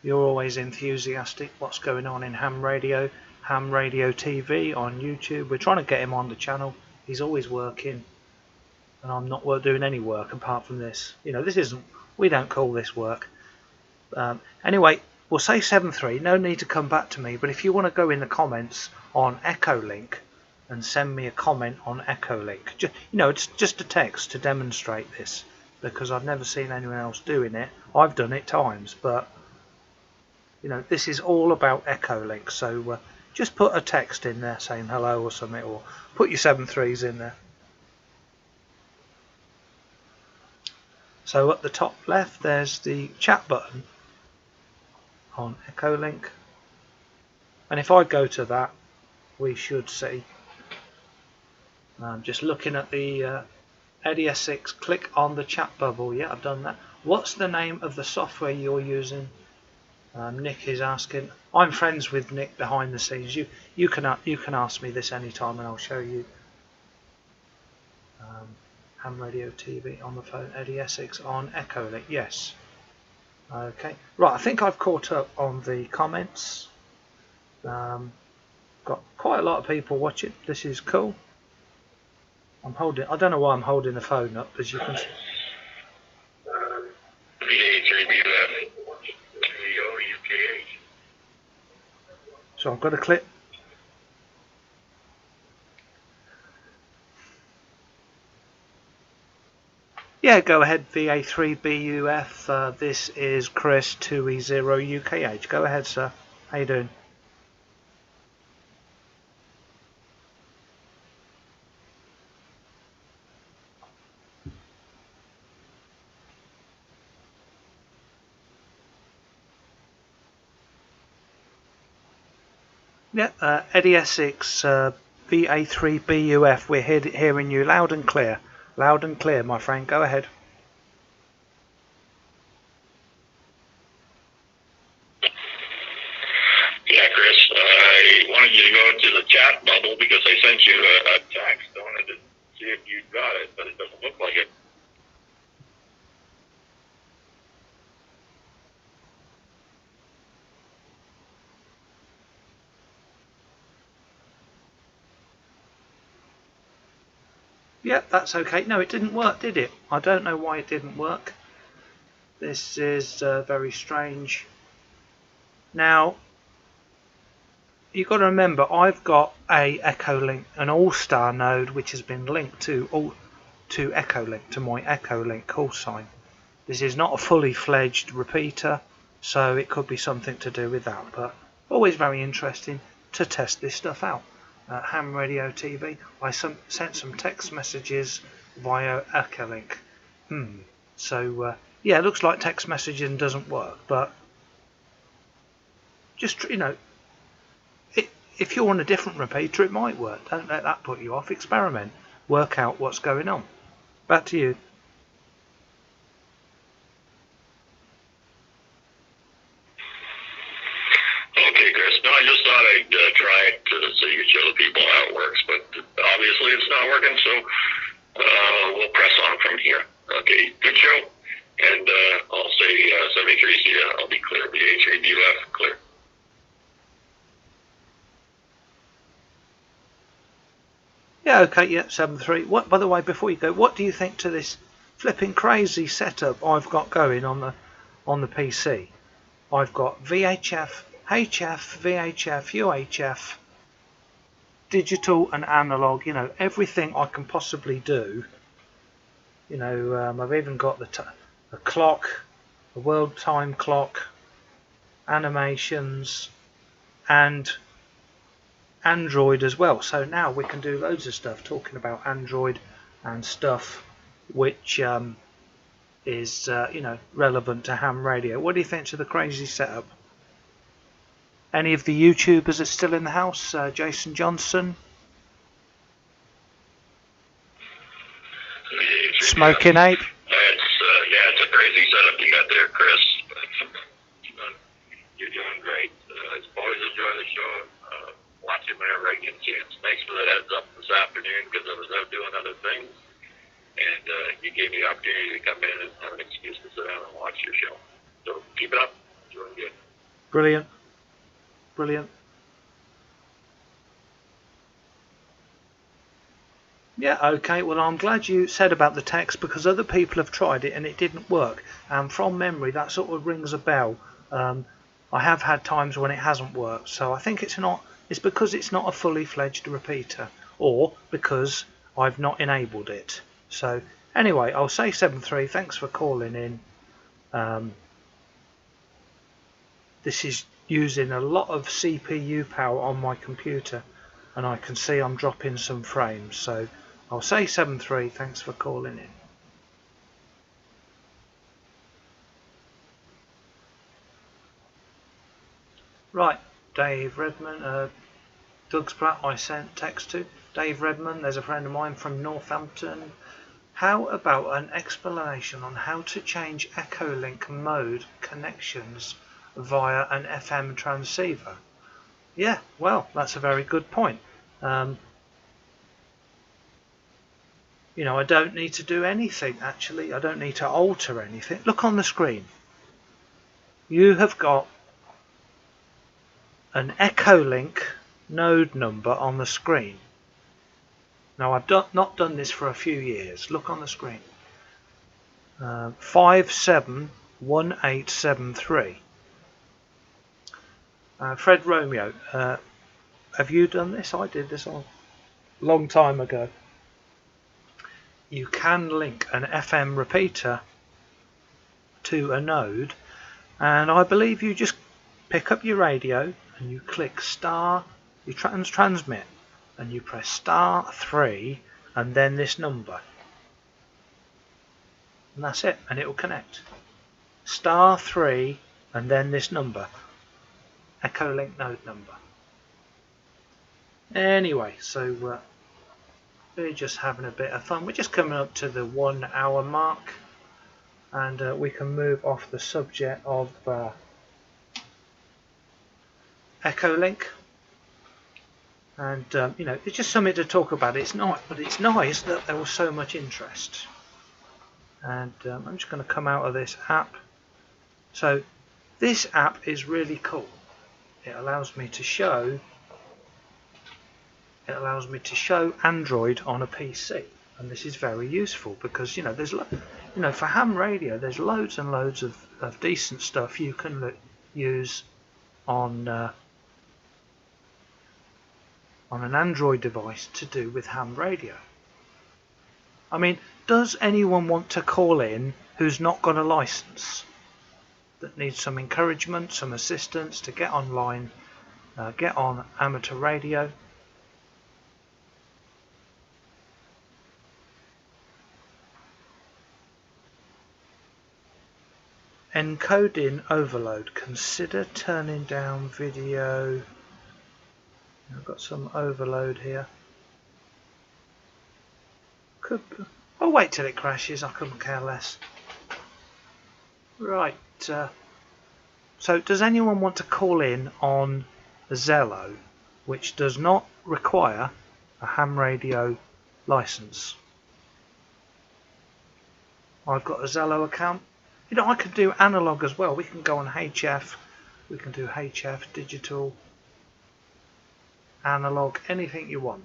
you're always enthusiastic. What's going on in Ham Radio TV on YouTube? We're trying to get him on the channel. He's always working, and I'm not doing any work apart from this. You know, this isn't. We don't call this work. Anyway, we'll say 7-3. No need to come back to me. But if you want to go in the comments on Echolink and send me a comment on Echolink, you know, it's just a text to demonstrate this, because I've never seen anyone else doing it. I've done it times, but you know, this is all about Echolink. So just put a text in there saying hello or something, or put your 7-3s in there. So at the top left there's the chat button on Echolink, and if I go to that, we should see, I'm just looking at the ADS6, click on the chat bubble. Yeah, I've done that. What's the name of the software you're using? Nick is asking. I'm friends with Nick behind the scenes. You can ask me this anytime and I'll show you. Ham Radio TV on the phone, ADS6 on Echolink. Yes. Okay. Right. I think I've caught up on the comments. Got quite a lot of people watching. This is cool. I'm holding. I don't know why I'm holding the phone up, as you can see. So I've got to click. Yeah, go ahead, VA3BUF. This is Chris 2E0UKH. Go ahead, sir. How you doing? Yeah, Eddie Essex, VA3BUF. We're hearing you loud and clear. Loud and clear, my friend. Go ahead. Yeah, Chris, I wanted you to go to the chat bubble because I sent you a text. I wanted to see if you got it, but it doesn't look like it. Yeah, that's okay. No, it didn't work, did it? I don't know why it didn't work. This is very strange. Now, you've got to remember, I've got a Echolink, an all-star node, which has been linked to Echolink, to my Echolink call sign. This is not a fully fledged repeater, so it could be something to do with that. But always very interesting to test this stuff out. Ham Radio TV. I sent some text messages via Echolink. So yeah, it looks like text messaging doesn't work, but just, you know, if you're on a different repeater, it might work. Don't let that put you off. Experiment. Work out what's going on. Back to you. Okay, Chris. No, I just thought I'd try it so you could show the people how it works, but obviously it's not working, so we'll press on from here. Okay, good show. And I'll say 73C, I'll be clear. BH3BUF, clear. Yeah, okay, yeah, 7.3. What, by the way, before you go, what do you think to this flipping crazy setup I've got going on the PC? I've got VHF, HF, VHF, UHF, digital and analog, you know, everything I can possibly do. You know, I've even got a clock, a world time clock, animations, and Android as well. So now we can do loads of stuff talking about Android and stuff which is you know, relevant to ham radio. What do you think to the crazy setup? Any of the YouTubers are still in the house? Jason Johnson, Smoking Ape. It's a crazy setup you got there, Chris. You're doing great. I always enjoy the show. Watch it whenever I get a chance. Thanks for the heads up this afternoon because I was out doing other things, and you gave me the opportunity to come in and have an excuse to sit down and watch your show. So keep it up. Doing good. Brilliant. Brilliant. Yeah, okay, well, I'm glad you said about the text because other people have tried it and it didn't work. And from memory, that sort of rings a bell. I have had times when it hasn't worked, so I think it's because it's not a fully fledged repeater, or because I've not enabled it. So anyway, I'll say 7.3. Thanks for calling in. This is using a lot of CPU power on my computer, and I can see I'm dropping some frames. So I'll say 7.3. Thanks for calling in. Right, Dave Redmond, Doug's Pratt, I sent text to. Dave Redmond, there's a friend of mine from Northampton. How about an explanation on how to change Echolink mode connections via an FM transceiver? Yeah, well, that's a very good point. You know, I don't need to do anything actually. I don't need to alter anything. Look on the screen. You have got an Echolink node number on the screen. Now I've not done this for a few years. Look on the screen. 571873. Fred Romeo, have you done this? I did this a long time ago. You can link an FM repeater to a node, and I believe you just pick up your radio and you click star, you transmit, and you press *3 and then this number, and that's it, and it will connect. *3 and then this number, Echolink node number. Anyway, so we're just having a bit of fun. We're just coming up to the 1 hour mark, and we can move off the subject of Echolink. And you know, it's just something to talk about. It's not, but it's nice that there was so much interest. And I'm just going to come out of this app. So this app is really cool. It allows me to show Android on a PC, and this is very useful because, you know, there's, you know, for ham radio there's loads and loads of decent stuff you can use on an Android device to do with ham radio. I mean, does anyone want to call in who's not got a license, that needs some encouragement, some assistance to get online, get on amateur radio? Encoding overload. Consider turning down video. I've got some overload here. I'll wait till it crashes. I couldn't care less. Right. So does anyone want to call in on Zello, which does not require a ham radio license? I've got a Zello account. You know, I could do analog as well. We can go on HF. We can do HF, digital, analog, anything you want.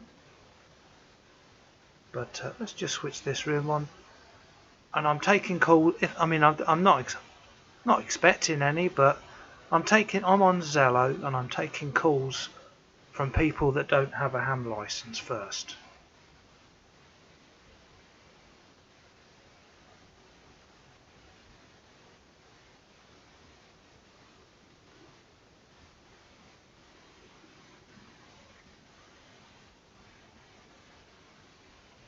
But let's just switch this room on. And I'm taking calls. I'm not expecting any, but I'm on Zello and I'm taking calls from people that don't have a ham license first.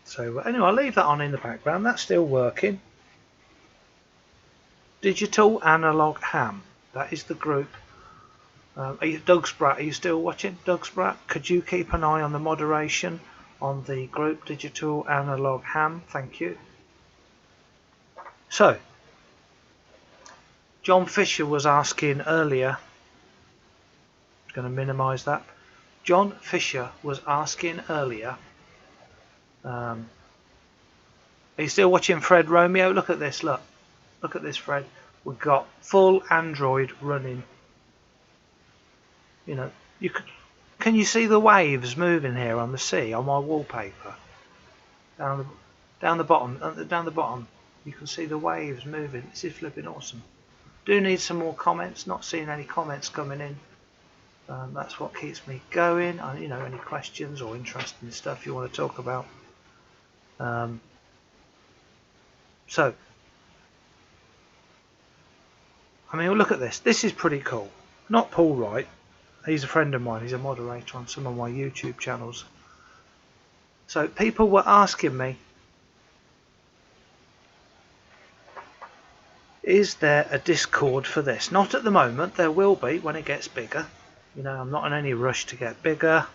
So anyway, I'll leave that on in the background. That's still working. Digital Analog Ham. That is the group. Doug Spratt, are you still watching? Doug Spratt, could you keep an eye on the moderation on the group Digital Analog Ham? Thank you. So, John Fisher was asking earlier. I'm going to minimise that. John Fisher was asking earlier. Are you still watching Fred Romeo? Look at this, look at this, Fred. We've got full Android running. You know, can you see the waves moving here on the sea on my wallpaper? Down the bottom, you can see the waves moving. This is flipping awesome. Do need some more comments. Not seeing any comments coming in. That's what keeps me going. You know, any questions or interesting stuff you want to talk about. So, I mean, look at this. This is pretty cool. Not Paul Wright. He's a friend of mine. He's a moderator on some of my YouTube channels. So people were asking me, is there a Discord for this? Not at the moment. There will be when it gets bigger. You know, I'm not in any rush to get bigger.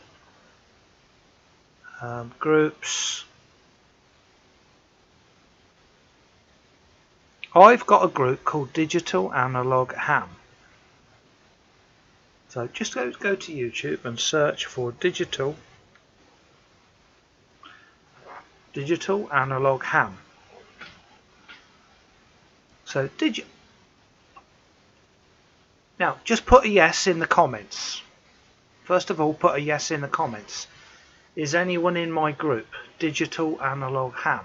Groups. I've got a group called Digital Analog Ham. So just go to YouTube and search for Digital Analog Ham. So now just put a yes in the comments. First of all, put a yes in the comments is anyone in my group, Digital Analog Ham?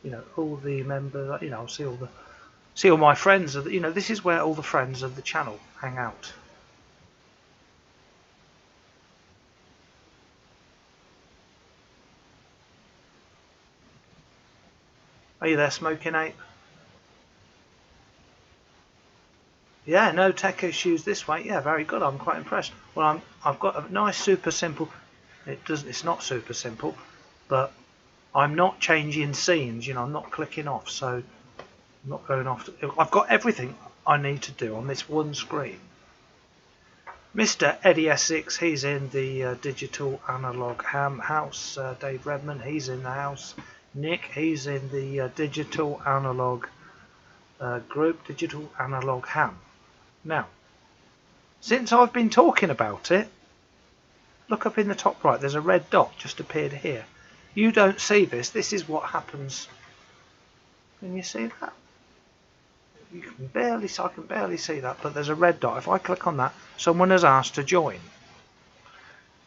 You know, all the members, you know, I'll see all my friends, you know, this is where all the friends of the channel hang out. Are you there, Smoking Ape? Yeah, no tech issues this way. Yeah, very good. I'm quite impressed. Well, I've got a nice super simple. It's not super simple, but I'm not changing scenes. You know, I'm not clicking off, so I'm not going off. I've got everything I need to do on this one screen. Mr. Eddie Essex, he's in the Digital Analog Ham house. Dave Redmond, he's in the house. Nick, he's in the Digital Analog group, Digital Analog Ham. Now, since I've been talking about it, look up in the top right, there's a red dot just appeared here. You don't see this. This is what happens. Can you see that? You can barely, I can barely see that, but there's a red dot. If I click on that, someone has asked to join.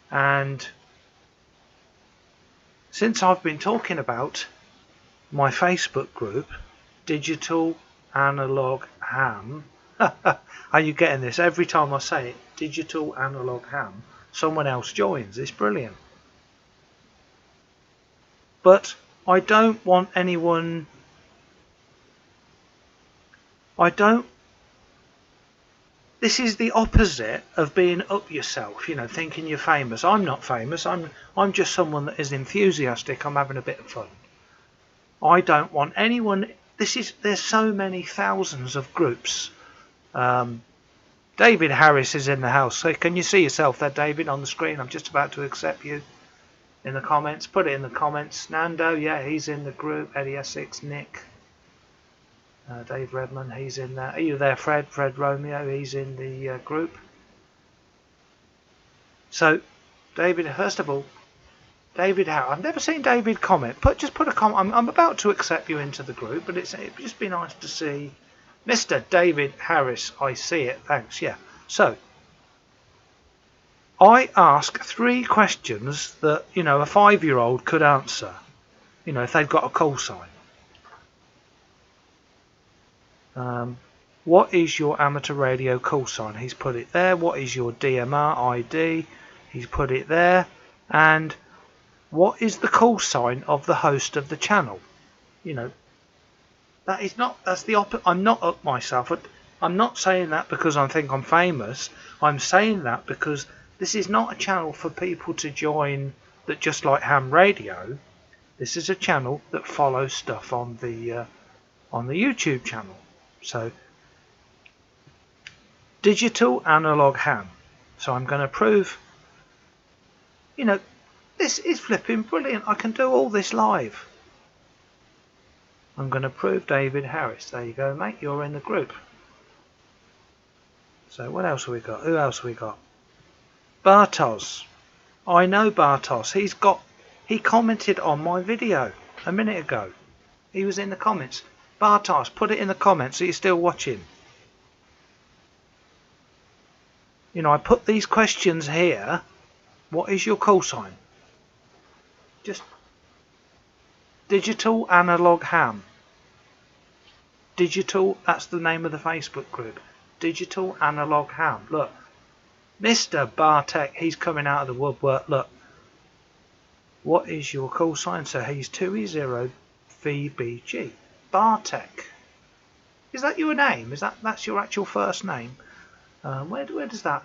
And since I've been talking about my Facebook group, Digital Analog Ham, are you getting this? Every time I say it, Digital Analog Ham, someone else joins. It's brilliant. But I don't want anyone... This is the opposite of being up yourself, you know, thinking you're famous. I'm not famous. I'm just someone that is enthusiastic. I'm having a bit of fun. I don't want anyone... There's so many thousands of groups. David Harris is in the house. So can you see yourself there, David, on the screen? I'm just about to accept you in the comments. Put it in the comments. Nando, yeah, he's in the group. Eddie Essex, Nick, Dave Redmond, he's in there. Are you there, Fred? Fred Romeo, he's in the group. So, David, first of all, David Harris. I've never seen David comment. Just put a comment. I'm about to accept you into the group, but it'd just be nice to see. Mr. David Harris, I see it, thanks, yeah. So, I ask 3 questions that, you know, a 5-year-old could answer, you know, if they've got a call sign. What is your amateur radio call sign? He's put it there. What is your DMR ID? He's put it there. And what is the call sign of the host of the channel? You know, that's the opposite. I'm not up myself. I'm not saying that because I think I'm famous. I'm saying that because this is not a channel for people to join that just like ham radio. This is a channel that follows stuff on the YouTube channel. So, Digital Analog Ham. So I'm going to prove, you know, this is flipping brilliant. I can do all this live. I'm going to prove David Harris. There you go, mate. You're in the group. So what else have we got? Who else have we got? Bartos. I know Bartos. He commented on my video a minute ago. He was in the comments. Bartos, put it in the comments so you're still watching. You know, I put these questions here. What is your call sign? Just Digital Analog Ham. Digital, that's the name of the Facebook group. Digital Analog Ham. Look, Mr. Bartek, he's coming out of the woodwork. Look, what is your call sign? So he's 2E0VBG. Bartek. Is that your name? That's your actual first name? Where does that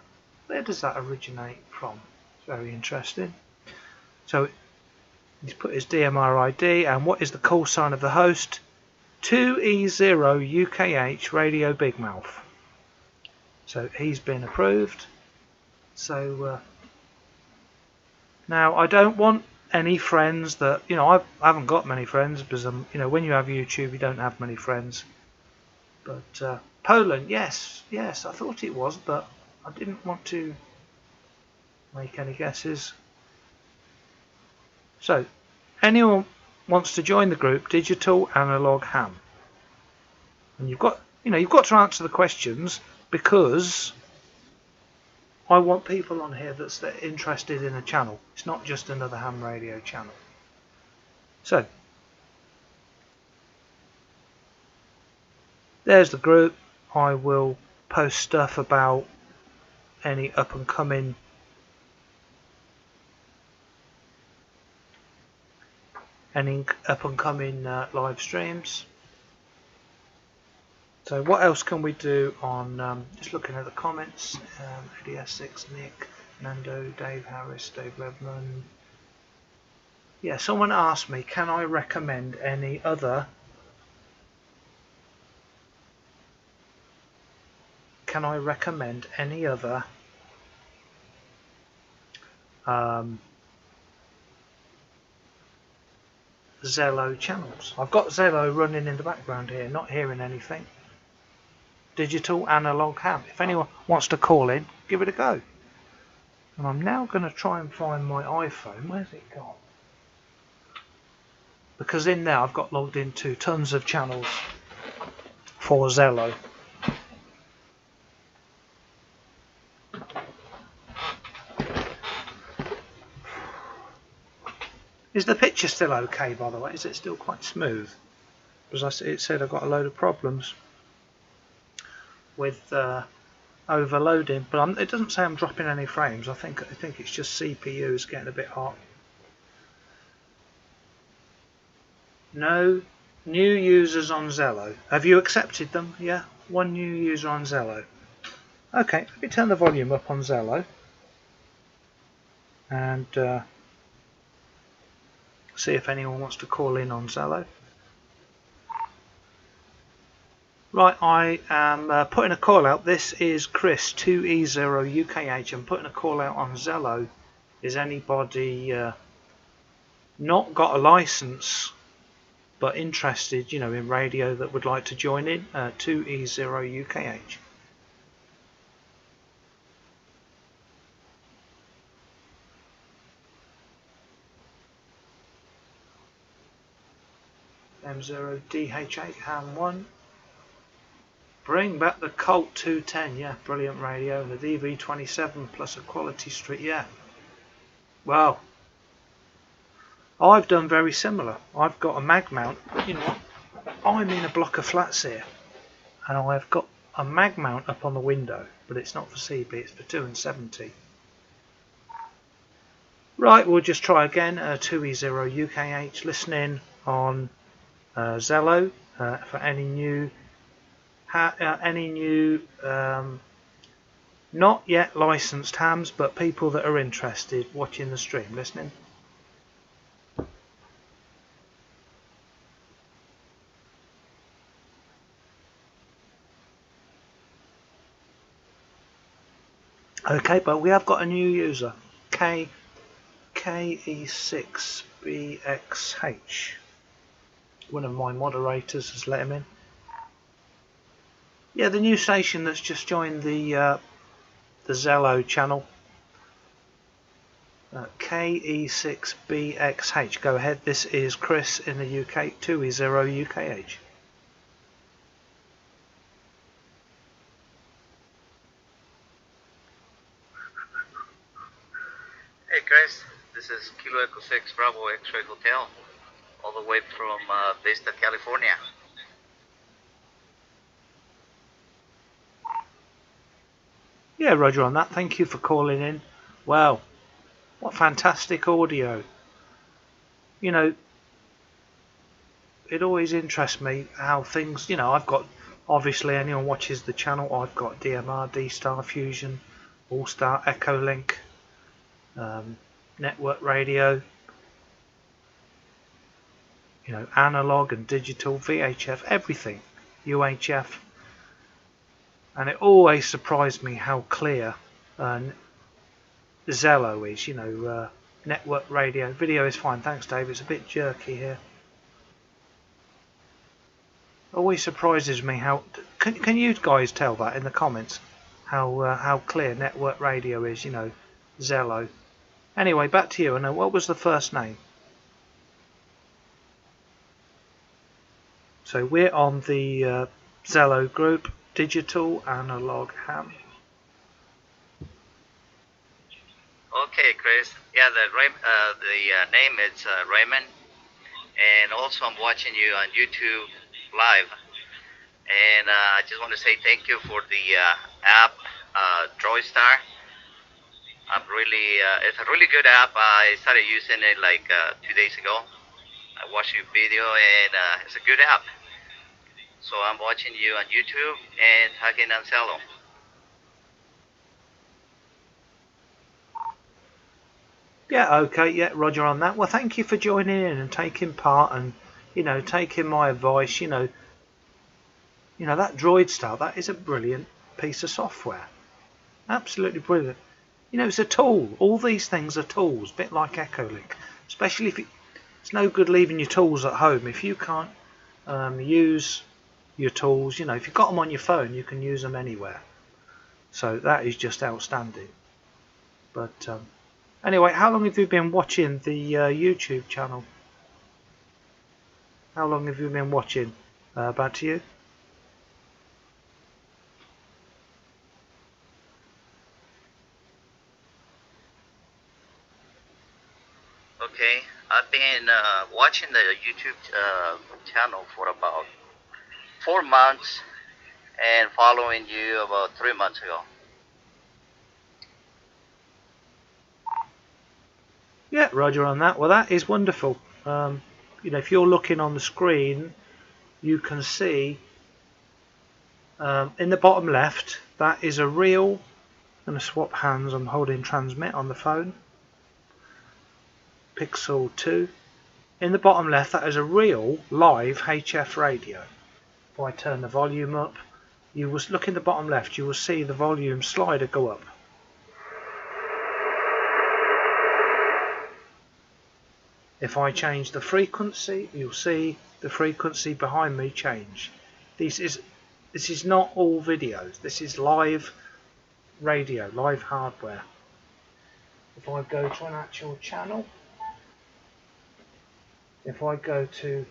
originate from? It's very interesting. So he's put his DMR ID, and what is the call sign of the host? 2E0UKH Radio Big Mouth. So he's been approved. So now I don't want any friends that, you know, I haven't got many friends because you know, when you have YouTube you don't have many friends. But Poland, yes, I thought it was, but I didn't want to make any guesses. So anyone wants to join the group Digital Analog Ham, and you've got to answer the questions, because I want people on here that's interested in a channel. It's not just another ham radio channel. So there's the group. I will post stuff about any up and coming live streams. So what else can we do on, just looking at the comments, ADS6, Nick, Nando, Dave Harris, Dave Redman. Yeah, someone asked me, can I recommend any other Zello channels? I've got Zello running in the background here, not hearing anything. Digital analog ham. If anyone wants to call in, give it a go. And I'm now going to try and find my iPhone. Where's it gone? Because in there I've got logged into tons of channels for Zello. Is the picture still okay, by the way? Is it still quite smooth? Because it said I've got a load of problems with overloading, but it doesn't say I'm dropping any frames. I think it's just CPU is getting a bit hot. No new users on Zello. Have you accepted them? Yeah, one new user on Zello. Okay, let me turn the volume up on Zello and see if anyone wants to call in on Zello. Right, I am putting a call out. This is Chris 2E0UKH. I'm putting a call out on Zello. Is anybody not got a license but interested, you know, in radio that would like to join in? 2E0UKH. M0DH8 Ham 1. Bring back the Colt 210, yeah, brilliant radio. The DV27 plus a quality street, yeah. Well, I've done very similar. I've got a mag mount. You know what? I'm in a block of flats here, and I've got a mag mount up on the window, but it's not for CB, it's for 270. Right, we'll just try again. 2E0UKH, listening on Zello for any new not yet licensed hams, but people that are interested watching the stream, listening. Okay, but we have got a new user, KE6BXH. One of my moderators has let him in. Yeah, the new station that's just joined the Zello channel. KE6BXH. Go ahead. This is Chris in the UK. 2E0UKH. Hey Chris, this is Kilo Echo 6 Bravo X-Ray Hotel, all the way from Vista, California. Yeah, Roger on that. Thank you for calling in. Wow, what fantastic audio. You know, it always interests me how things, you know, I've got, obviously anyone watches the channel, I've got DMR, D-Star, Fusion, All-Star, Echolink, network radio, you know, analog and digital, VHF, everything, UHF. And it always surprised me how clear Zello is, you know, network radio. Video is fine, thanks Dave, it's a bit jerky here. Always surprises me how, can you guys tell that in the comments, how clear network radio is, you know, Zello. Anyway, back to you, and what was the first name? So we're on the Zello group. Digital analog ham. Okay, Chris. Yeah, the name is Raymond, and also I'm watching you on YouTube live. And I just want to say thank you for the app, DroidStar. It's a really good app. I started using it like 2 days ago. I watched your video, and it's a good app. So I'm watching you on YouTube and talking on Zello. Yeah, okay, yeah, Roger on that. Well, thank you for joining in and taking part, and taking my advice. That DroidStar, that is a brilliant piece of software. Absolutely brilliant. It's a tool. All these things are tools, a bit like Echolink. Especially if it's no good leaving your tools at home if you can't use your tools. If you've got them on your phone, you can use them anywhere. So that is just outstanding. But anyway, how long have you been watching the YouTube channel? How long have you been watching? Back to you. Okay, I've been watching the YouTube channel for about 4 months and following you about 3 months ago. Yeah, Roger on that. Well, that is wonderful. If you're looking on the screen, you can see in the bottom left, that is a reel. I'm going to swap hands. I'm holding transmit on the phone. Pixel 2. In the bottom left, that is a real live HF radio. If I turn the volume up, you will look in the bottom left, you will see the volume slider go up. If I change the frequency, you'll see the frequency behind me change. This is not all videos. This is live radio, live hardware. If I go to an actual channel, if I go to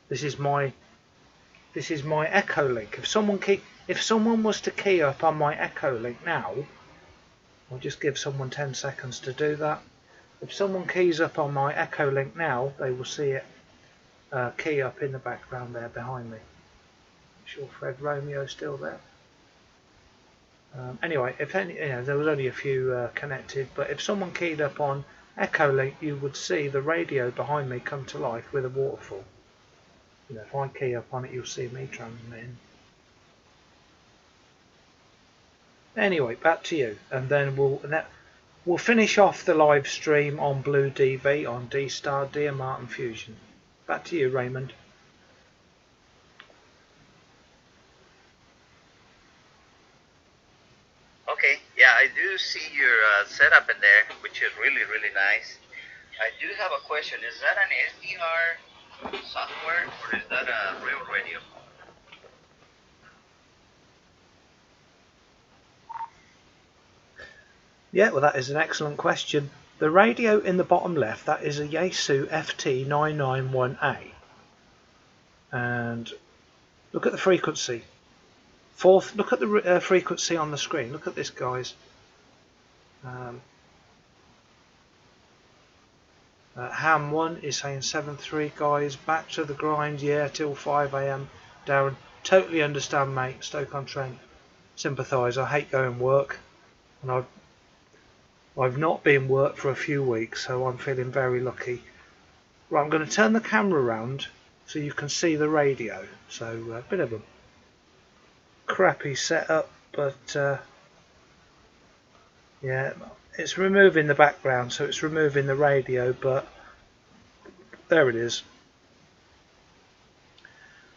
this is my Echolink. If someone was to key up on my Echolink now, I'll just give someone 10 seconds to do that. If someone keys up on my Echolink now, they will see it key up in the background there behind me. I'm sure Fred Romeo's still there. Anyway, there was only a few connected, but if someone keyed up on Echolink, you would see the radio behind me come to life with a waterfall. If I key up on it, you'll see me transmitting. Anyway, back to you, and then we'll finish off the live stream on Blue DV on D-Star, DMR and Fusion. Back to you, Raymond. Okay, yeah, I do see your setup in there, which is really, really nice. I do have a question. Is that an SDR software or is that a real radio? Yeah, well, that is an excellent question. The radio in the bottom left, that is a Yaesu FT991A. And look at the frequency. Look at the frequency on the screen. Look at this, guys. Ham 1 is saying 7.3, guys. Back to the grind, yeah, till 5 AM. Darren, totally understand, mate. Stoke-on-Trent, sympathise. I hate going work, and I've not been work for a few weeks, so I'm feeling very lucky. Right, I'm going to turn the camera around so you can see the radio. So a bit of a crappy setup, but yeah, it's removing the background, so it's removing the radio, but there it is.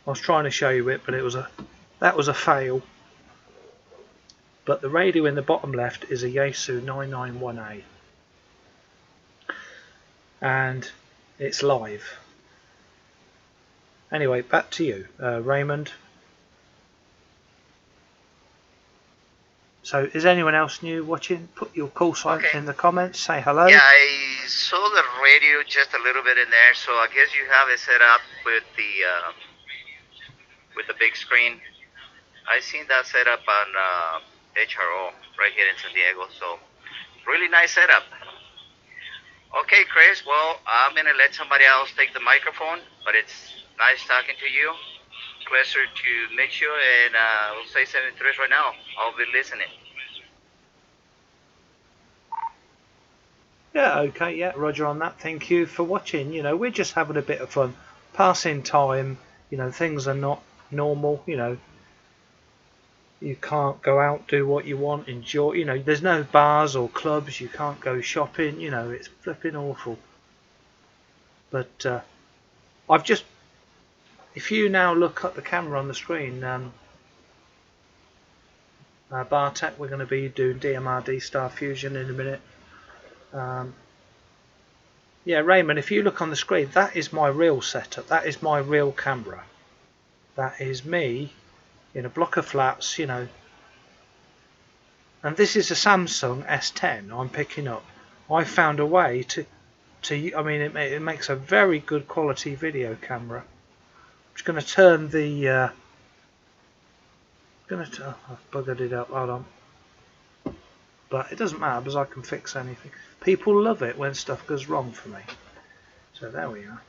I was trying to show you it, but that was a fail. But the radio in the bottom left is a Yaesu 991A, and it's live. Anyway, back to you, Raymond. So, is anyone else new watching? Put your call sign in the comments. Say hello. Yeah, I saw the radio just a little bit in there, so I guess you have it set up with the big screen. I seen that set up on HRO right here in San Diego. So really nice setup. Okay, Chris. Well, I'm gonna let somebody else take the microphone, but it's nice talking to you. Pleasure to meet you, and I'll say 73 right now. I'll be listening. Yeah, okay, yeah, Roger on that. Thank you for watching. You know, we're just having a bit of fun, passing time. You know, things are not normal. You know, you can't go out, do what you want, enjoy. You know, there's no bars or clubs. You can't go shopping. You know, it's flipping awful. But I've just, if you now look at the camera on the screen, Bartek, we're going to be doing DMR D-Star Fusion in a minute. Yeah, Raymond, if you look on the screen, that is my real setup. That is my real camera. That is me in a block of flats, you know. And this is a Samsung S10 I'm picking up. I found a way to I mean, it makes a very good quality video camera. I'm just going to turn the I've buggered it up, hold on. But it doesn't matter because I can fix anything. People love it when stuff goes wrong for me. So there we are.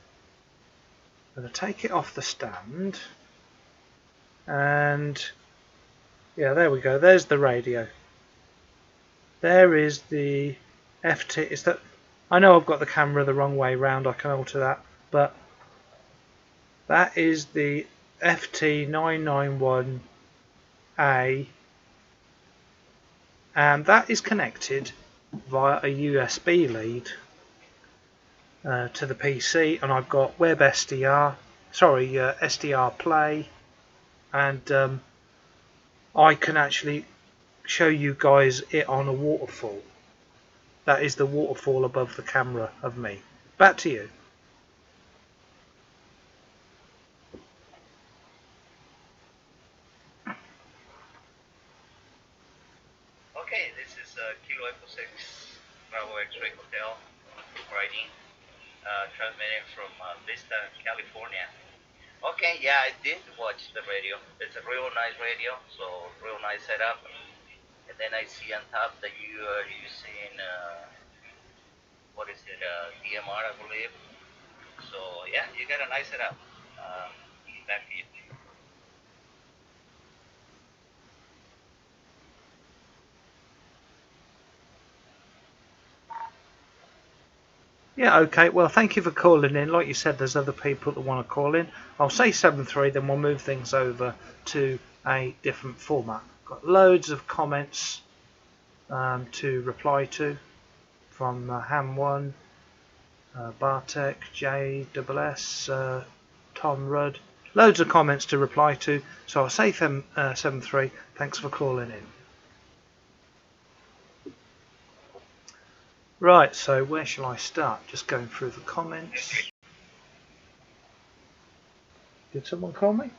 I'm going to take it off the stand. And yeah, there we go. There's the radio. There is the FT. Is that? I know I've got the camera the wrong way round. I can alter that. But that is the FT991A. And that is connected via a USB lead to the PC, and I've got SDR Play, and I can actually show you guys it on a waterfall. That is the waterfall above the camera of me. Back to you. Okay, this is Kilo Echo 6 Bravo X-Ray Hotel writing, transmitting from Vista, California. Okay, yeah, I did watch the radio. It's a real nice radio, so real nice setup. And then I see on top that you are using, what is it, DMR, I believe. So yeah, you got a nice setup. Back to you. Yeah, okay, well thank you for calling in. Like you said, there's other people that want to call in. I'll say 7-3, then we'll move things over to a different format. Got loads of comments to reply to from Ham1, Bartek, JSS, Tom Rudd. Loads of comments to reply to, so I'll say 7-3. Thanks for calling in. Right, so where shall I start? Just going through the comments. Did someone call me?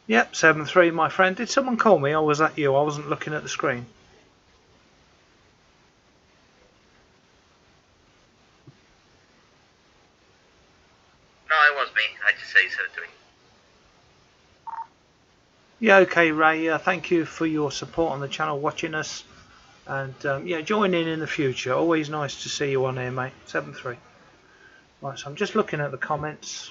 Yep, 7-3, my friend. Did someone call me, or was that you? I wasn't looking at the screen. No, it was me. I just say 7-3. Yeah, okay, Ray. Thank you for your support on the channel, watching us, and yeah, join in the future. Always nice to see you on here, mate. 7-3. Right, so I'm just looking at the comments.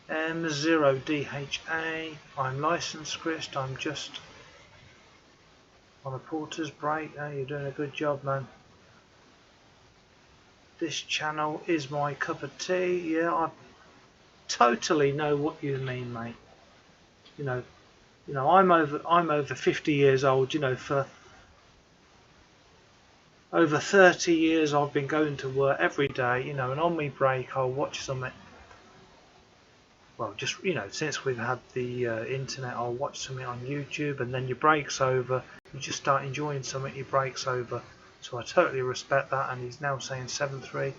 M0DHA. I'm licensed, Chris. I'm just on a porter's break. Oh, you're doing a good job, man. This channel is my cup of tea. Yeah, I totally know what you mean, mate. You know, I'm over 50 years old. You know, for over 30 years I've been going to work every day. You know, and on my break I'll watch something. Well, just, you know, since we've had the internet, I'll watch something on YouTube, and then your break's over. You just start enjoying something. Your break's over. So I totally respect that, and he's now saying 7-3.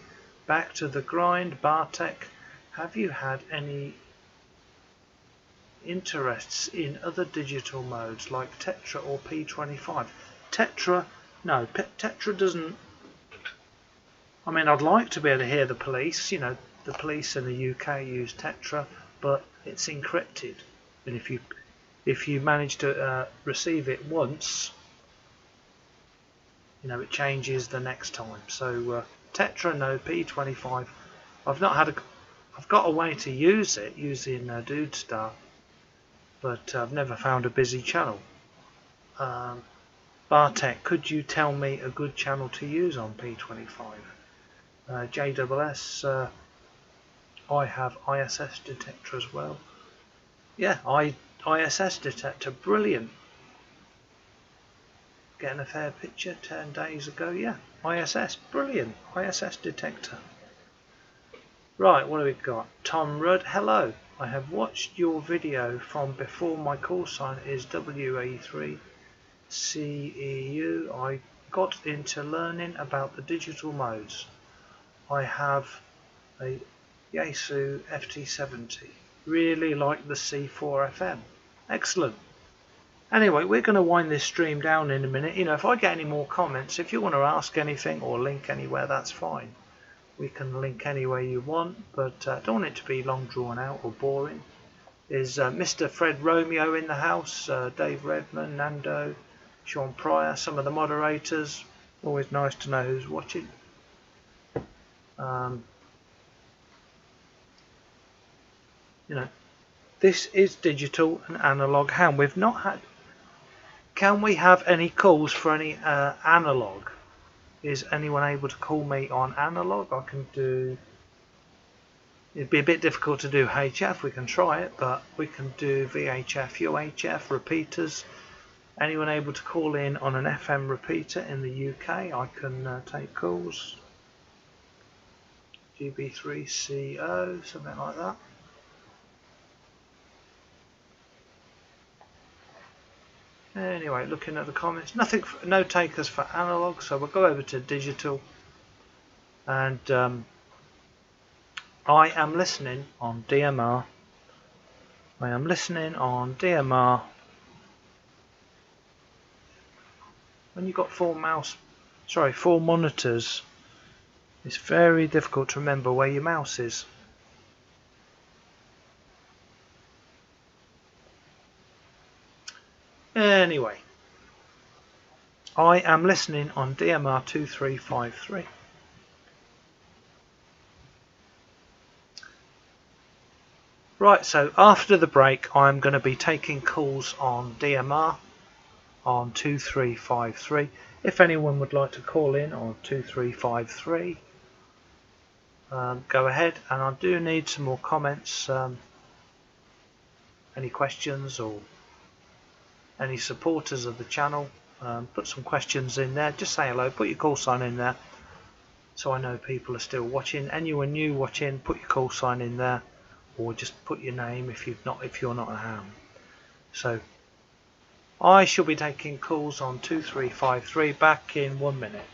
Back to the grind. Bartek, have you had any interests in other digital modes like Tetra or P25? Tetra, no, Tetra doesn't I mean, I'd like to be able to hear the police. You know, the police in the UK use Tetra, but it's encrypted, and if you manage to receive it once, you know, it changes the next time. So Tetra, no. P25. I've got a way to use it using DudeStar, but I've never found a busy channel. Bartek, could you tell me a good channel to use on P25? JSS, I have ISS detector as well. Yeah, ISS detector, brilliant. Getting a fair picture 10 days ago. Yeah, ISS, brilliant. ISS detector. Right, what have we got? Tom Rudd, hello. I have watched your video from before my call sign is WA3CEU. I got into learning about the digital modes. I have a Yaesu FT70. Really like the C4 FM. Excellent. Anyway, we're going to wind this stream down in a minute. You know, if I get any more comments, if you want to ask anything or link anywhere, that's fine. We can link anywhere you want, but don't want it to be long drawn out or boring. Is Mr. Fred Romeo in the house? Dave Redman, Nando, Sean Pryor, some of the moderators. Always nice to know who's watching. You know, this is digital and analog hand. We've not had. Can we have any calls for any analog? Is anyone able to call me on analog? I can do. It'd be a bit difficult to do HF. We can try it, but we can do VHF, UHF, repeaters. Anyone able to call in on an FM repeater in the UK? I can take calls. GB3CO, something like that. Anyway, looking at the comments, no takers for analog, so we'll go over to digital. And I am listening on DMR. I am listening on DMR. When you've got four monitors, it's very difficult to remember where your mouse is. Anyway, I am listening on DMR 2353. Right, so after the break, I'm going to be taking calls on DMR on 2353. If anyone would like to call in on 2353, go ahead. And I do need some more comments. Any questions or any supporters of the channel, put some questions in there. Just say hello, put your call sign in there so I know people are still watching. Anyone new watching, put your call sign in there, or just put your name if you're not a ham. So I shall be taking calls on 2353 back in 1 minute.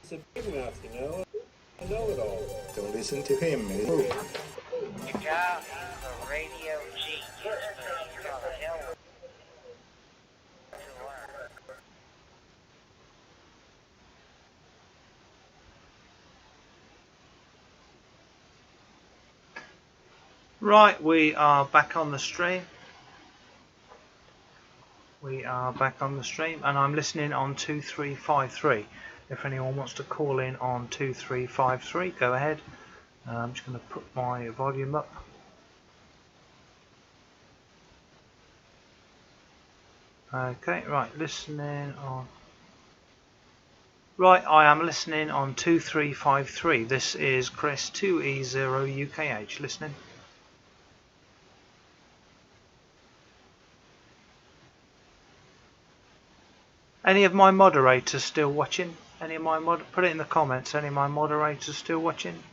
He's big enough, you know. I know it all. Don't listen to him. The guy is a radio genius, but he's got a hell of to learn. Right, we are back on the stream. We are back on the stream and I'm listening on 2353. If anyone wants to call in on 2353, go ahead. I'm just going to put my volume up. Okay, right, listening on... Right, I am listening on 2353. This is Chris 2E0UKH listening. Any of my moderators still watching? Any of my put it in the comments. Any of my moderators still watching?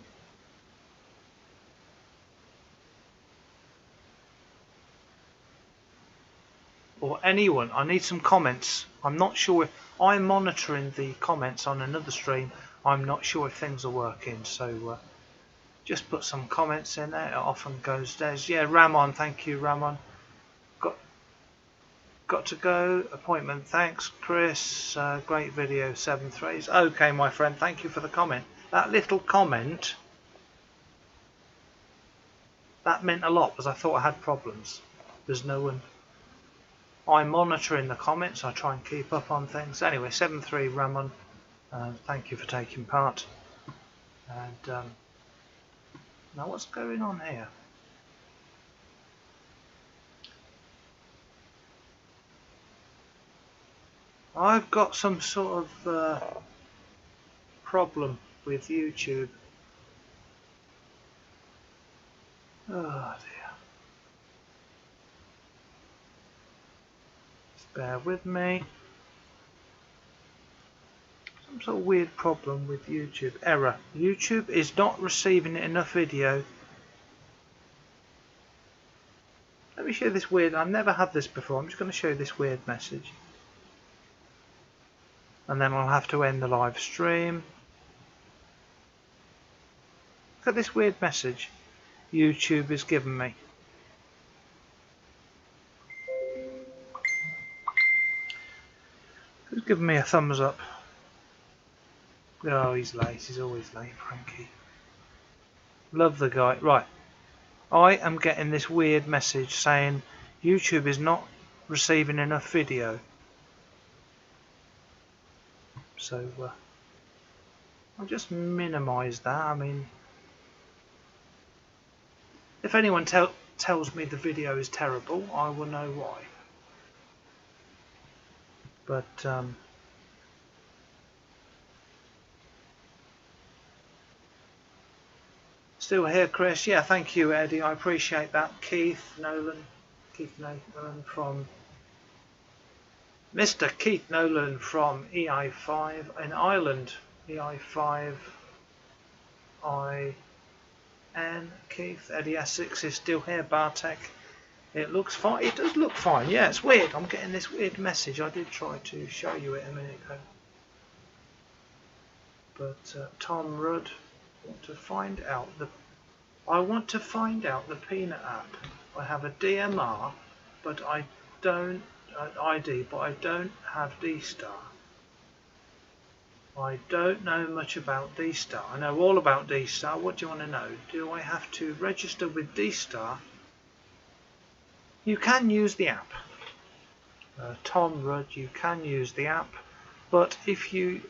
Or anyone? I need some comments. I'm not sure if I'm monitoring the comments on another stream. I'm not sure if things are working. So just put some comments in there. It often goes there. Yeah, Ramon. Thank you, Ramon. Got to go. Appointment. Thanks, Chris. Great video. 7 threes. Okay, my friend. Thank you for the comment. That little comment, that meant a lot because I thought I had problems. There's no one. I'm monitoring the comments. I try and keep up on things. Anyway, 7-3 Ramon. Thank you for taking part. And now what's going on here? I've got some sort of problem with YouTube. Oh dear. Just bear with me. Some sort of weird problem with YouTube. Error. YouTube is not receiving enough video. Let me show you this weird. I've never had this before. I'm just going to show you this weird message. And then I'll have to end the live stream. Look at this weird message YouTube has given me. Who's given me a thumbs up? Oh, he's late. He's always late, Frankie. Love the guy. Right. I am getting this weird message saying YouTube is not receiving enough video. So I'll just minimize that. I mean, if anyone tells me the video is terrible, I will know why. But still here, Chris. Yeah, thank you, Eddie. I appreciate that. Keith Nolan from Mr. Keith Nolan from EI5 in Ireland. EI5 IN. Keith. Eddie Essex is still here. Bartek. It looks fine. It does look fine. Yeah, it's weird. I'm getting this weird message. I did try to show you it a minute ago. But Tom Rudd. I want to find out the Peanut app. I have a DMR, but I don't ID, but I don't have D-Star. I don't know much about D-Star. I know all about D-Star. What do you want to know? Do I have to register with D-Star? You can use the app. Tom Rudd, you can use the app, but if you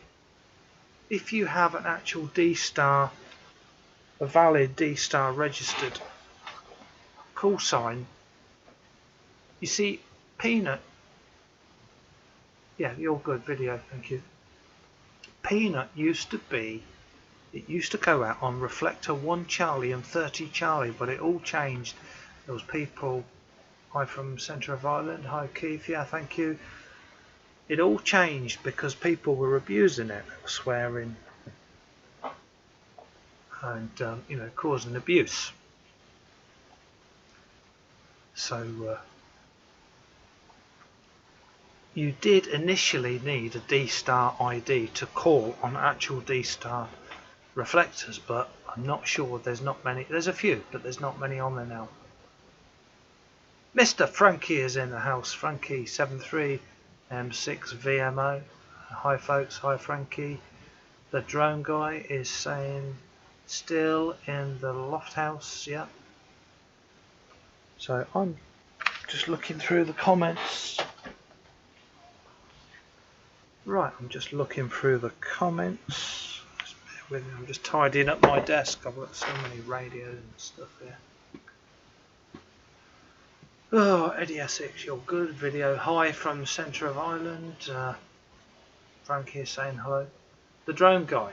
have an actual D-Star, a valid D-Star registered call sign, you see, Peanut. Yeah, you're good video, thank you. Peanut used to go out on Reflector 1 Charlie and 30 Charlie, but it all changed. There was people, hi from Centre of Ireland, hi Keith, yeah, thank you. It all changed because people were abusing it, swearing and you know, causing abuse. So you did initially need a D-Star ID to call on actual D-Star reflectors, but I'm not sure. There's not many. There's a few, but there's not many on there now. Mr. Frankie is in the house. Frankie 73 M6 VMO. Hi folks. Hi Frankie. The drone guy is saying still in the loft house. Yeah. So I'm just looking through the comments. Right, I'm just looking through the comments. Just bear with me, I'm just tidying up my desk. I've got so many radios and stuff here. Oh, Eddie Essex, you're good. Video. Hi from the centre of Ireland. Frankie is saying hello. The drone guy.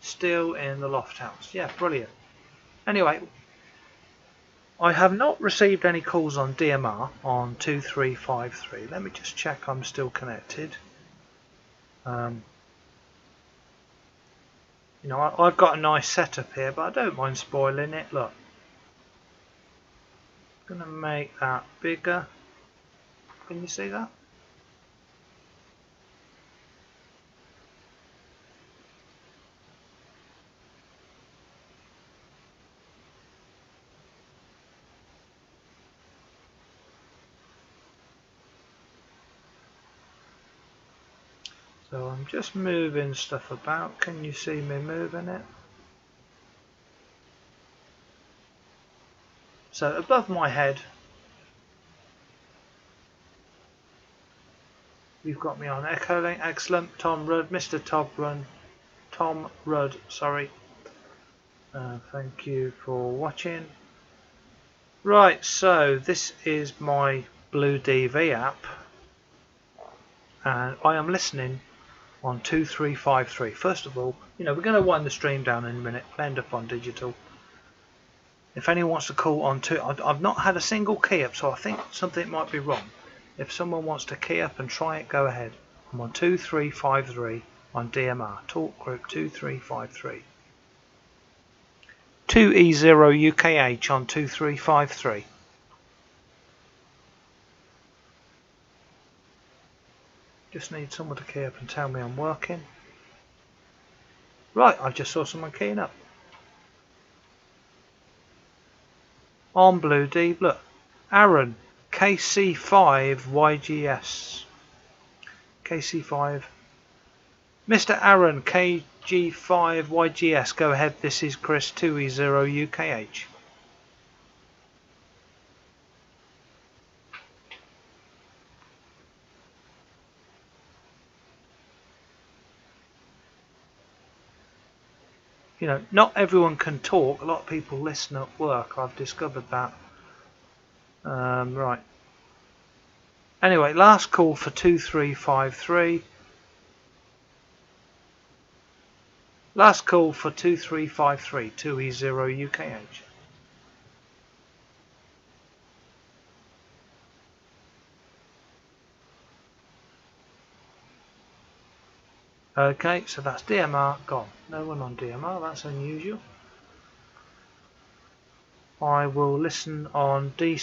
Still in the loft house. Yeah, brilliant. Anyway, I have not received any calls on DMR on 2353. Let me just check I'm still connected. You know, I've got a nice setup here, but I don't mind spoiling it. Look. I'm going to make that bigger. Can you see that? So I'm just moving stuff about. Can you see me moving it? So above my head, you've got me on Echolink. Excellent. Tom Rudd, Mr. Tom Rudd, sorry. Thank you for watching. Right, so this is my Blue DV app, and I am listening on 2353. First of all, you know, we're going to wind the stream down in a minute, end up on digital. If anyone wants to call on I've not had a single key up, so I think something might be wrong. If someone wants to key up and try it, go ahead. I'm on 2353 on DMR, Talk Group 2353. 2E0 UKH on 2353. Just need someone to key up and tell me I'm working. Right, I just saw someone keying up. On Blue D, look. Aaron, KC5 YGS. KC5. Mr. Aaron, KG5 YGS, go ahead. This is Chris 2E0 UKH. You know, not everyone can talk. A lot of people listen at work. I've discovered that. Right. Anyway, last call for 2353. Last call for 2353, 2E0 UKH. Okay, so that's DMR gone. No one on DMR, that's unusual. I will listen on D.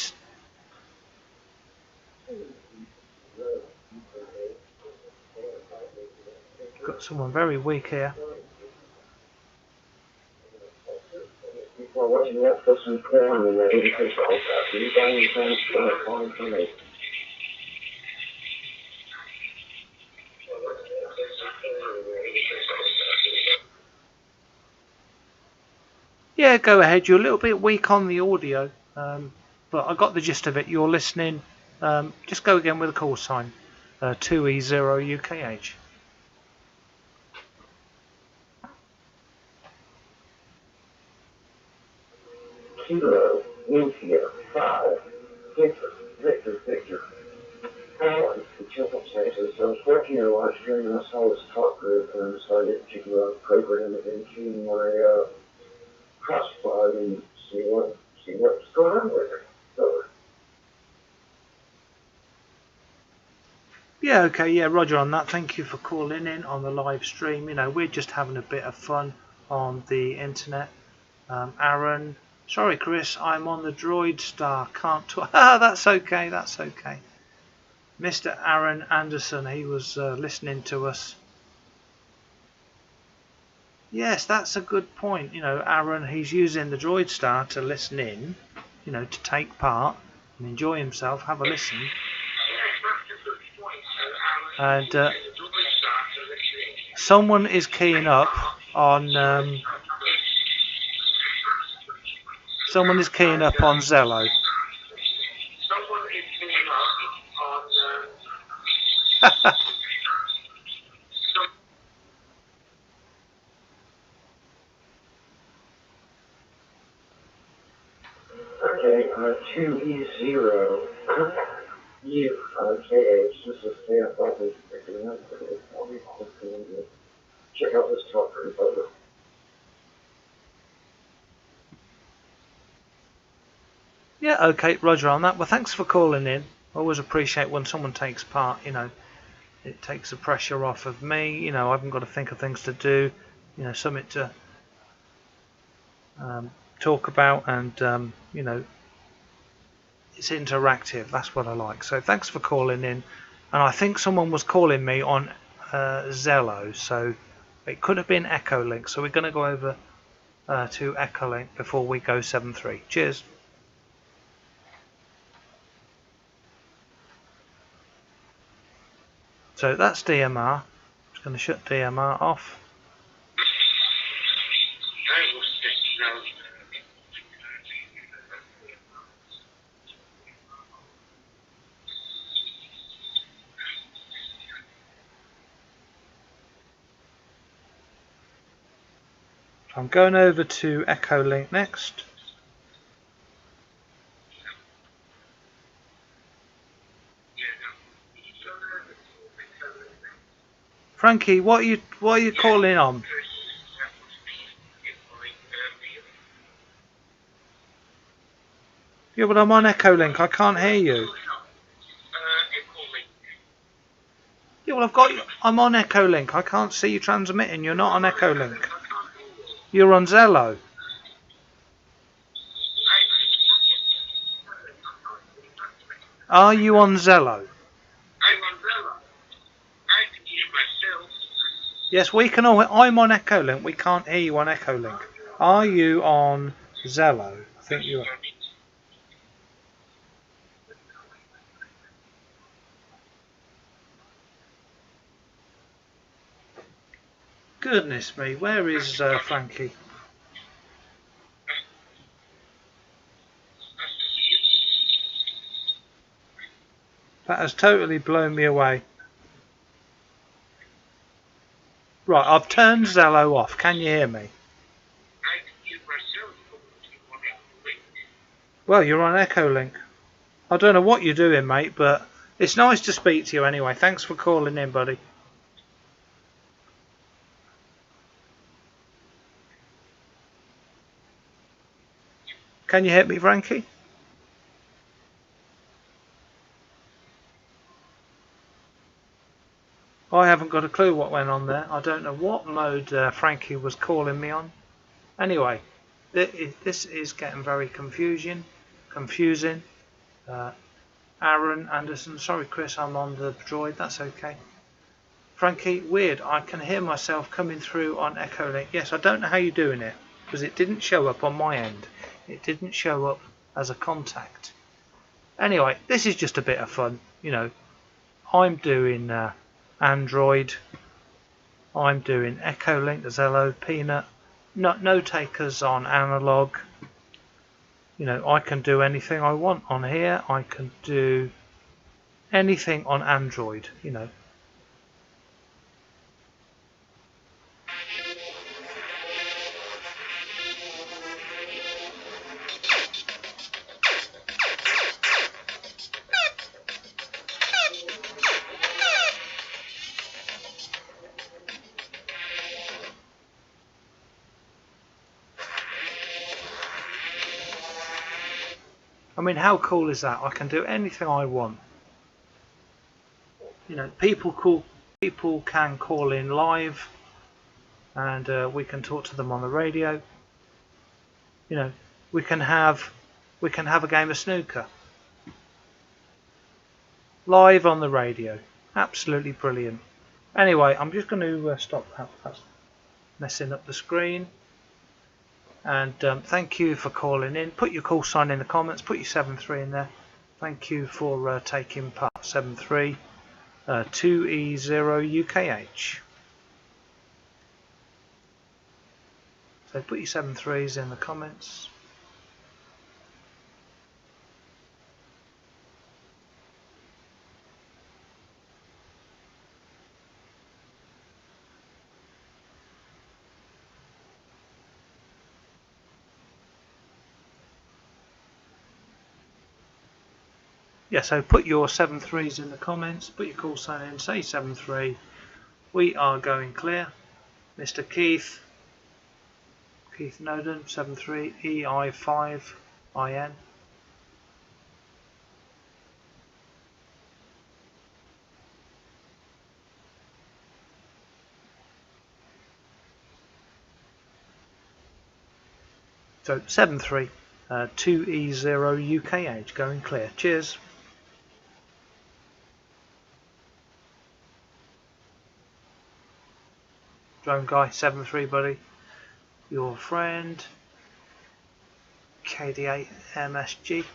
Got someone very weak here. Yeah, go ahead. You're a little bit weak on the audio, but I got the gist of it. You're listening. Just go again with a call sign. 2E0 UKH. Kilo, India, 5, Victor, Victor, Victor. Alan, the children says, I was working a lot during the Solus Talk Group and decided to program it into my crossbar and see what's going on with it. So, Yeah, okay, yeah, Roger on that. Thank you for calling in on the live stream. You know, we're just having a bit of fun on the internet. Aaron, sorry Chris, I'm on the Droid Star, can't talk. Ah, that's okay, that's okay. Mr. Aaron Anderson, he was listening to us. Yes, that's a good point. You know, Aaron, he's using the Droid Star to listen in, you know, to take part and enjoy himself, have a listen. And someone is keying up on Zello. Okay, 2E0 UKH. This is Stan Bradley picking up. Check out this talk group over. Yeah, okay, Roger on that. Well, thanks for calling in. I always appreciate when someone takes part, you know. It takes the pressure off of me, you know, I haven't got to think of things to do, you know, something to talk about, and, you know, it's interactive. That's what I like. So thanks for calling in. And I think someone was calling me on Zello, so it could have been Echolink. So we're going to go over to Echolink before we go 7-3. Cheers. So that's DMR. I'm just going to shut DMR off. I'm going over to Echolink next. Frankie, what are you calling on? Yeah, but I'm on Echolink. I can't hear you. Yeah, well, I'm on Echolink. I can't see you transmitting. You're not on Echolink. You're on Zello. Are you on Zello? I'm on Zello. I can hear myself. Yes, we can all. I'm on Echolink. We can't hear you on Echolink. Are you on Zello? I think you are. Goodness me, where is Frankie? That has totally blown me away. Right, I've turned Zello off. Can you hear me? I can hear myself. Well, you're on Echolink. I don't know what you're doing, mate, but it's nice to speak to you anyway. Thanks for calling in, buddy. Can you hear me, Frankie? I haven't got a clue what went on there. I don't know what mode Frankie was calling me on. Anyway, this is getting very confusing. Aaron Anderson, sorry Chris, I'm on the droid, that's okay. Frankie, weird, I can hear myself coming through on Echolink. Yes, I don't know how you're doing it, because it didn't show up on my end. It didn't show up as a contact. Anyway, this is just a bit of fun, you know. I'm doing Android, I'm doing Echolink, Zello, Peanut, no takers on analog. You know, I can do anything I want on here. I can do anything on Android, you know. I mean, how cool is that? I can do anything I want. You know, people can call in live, and we can talk to them on the radio. You know, we can have a game of snooker live on the radio. Absolutely brilliant. Anyway, I'm just going to stop that. That's messing up the screen. And thank you for calling in. Put your call sign in the comments. Put your 7-3 in there. Thank you for taking part. 7-3 2E0 UKH. So put your 7-3s in the comments. yeah, so put your 7.3s in the comments, put your call sign in, say 7.3. We are going clear. Mr. Keith Noden, 7.3 EI5IN. So 7.3 2E0 UKH, going clear. Cheers. Drone guy 7.3 buddy. Your friend KD8 MSG.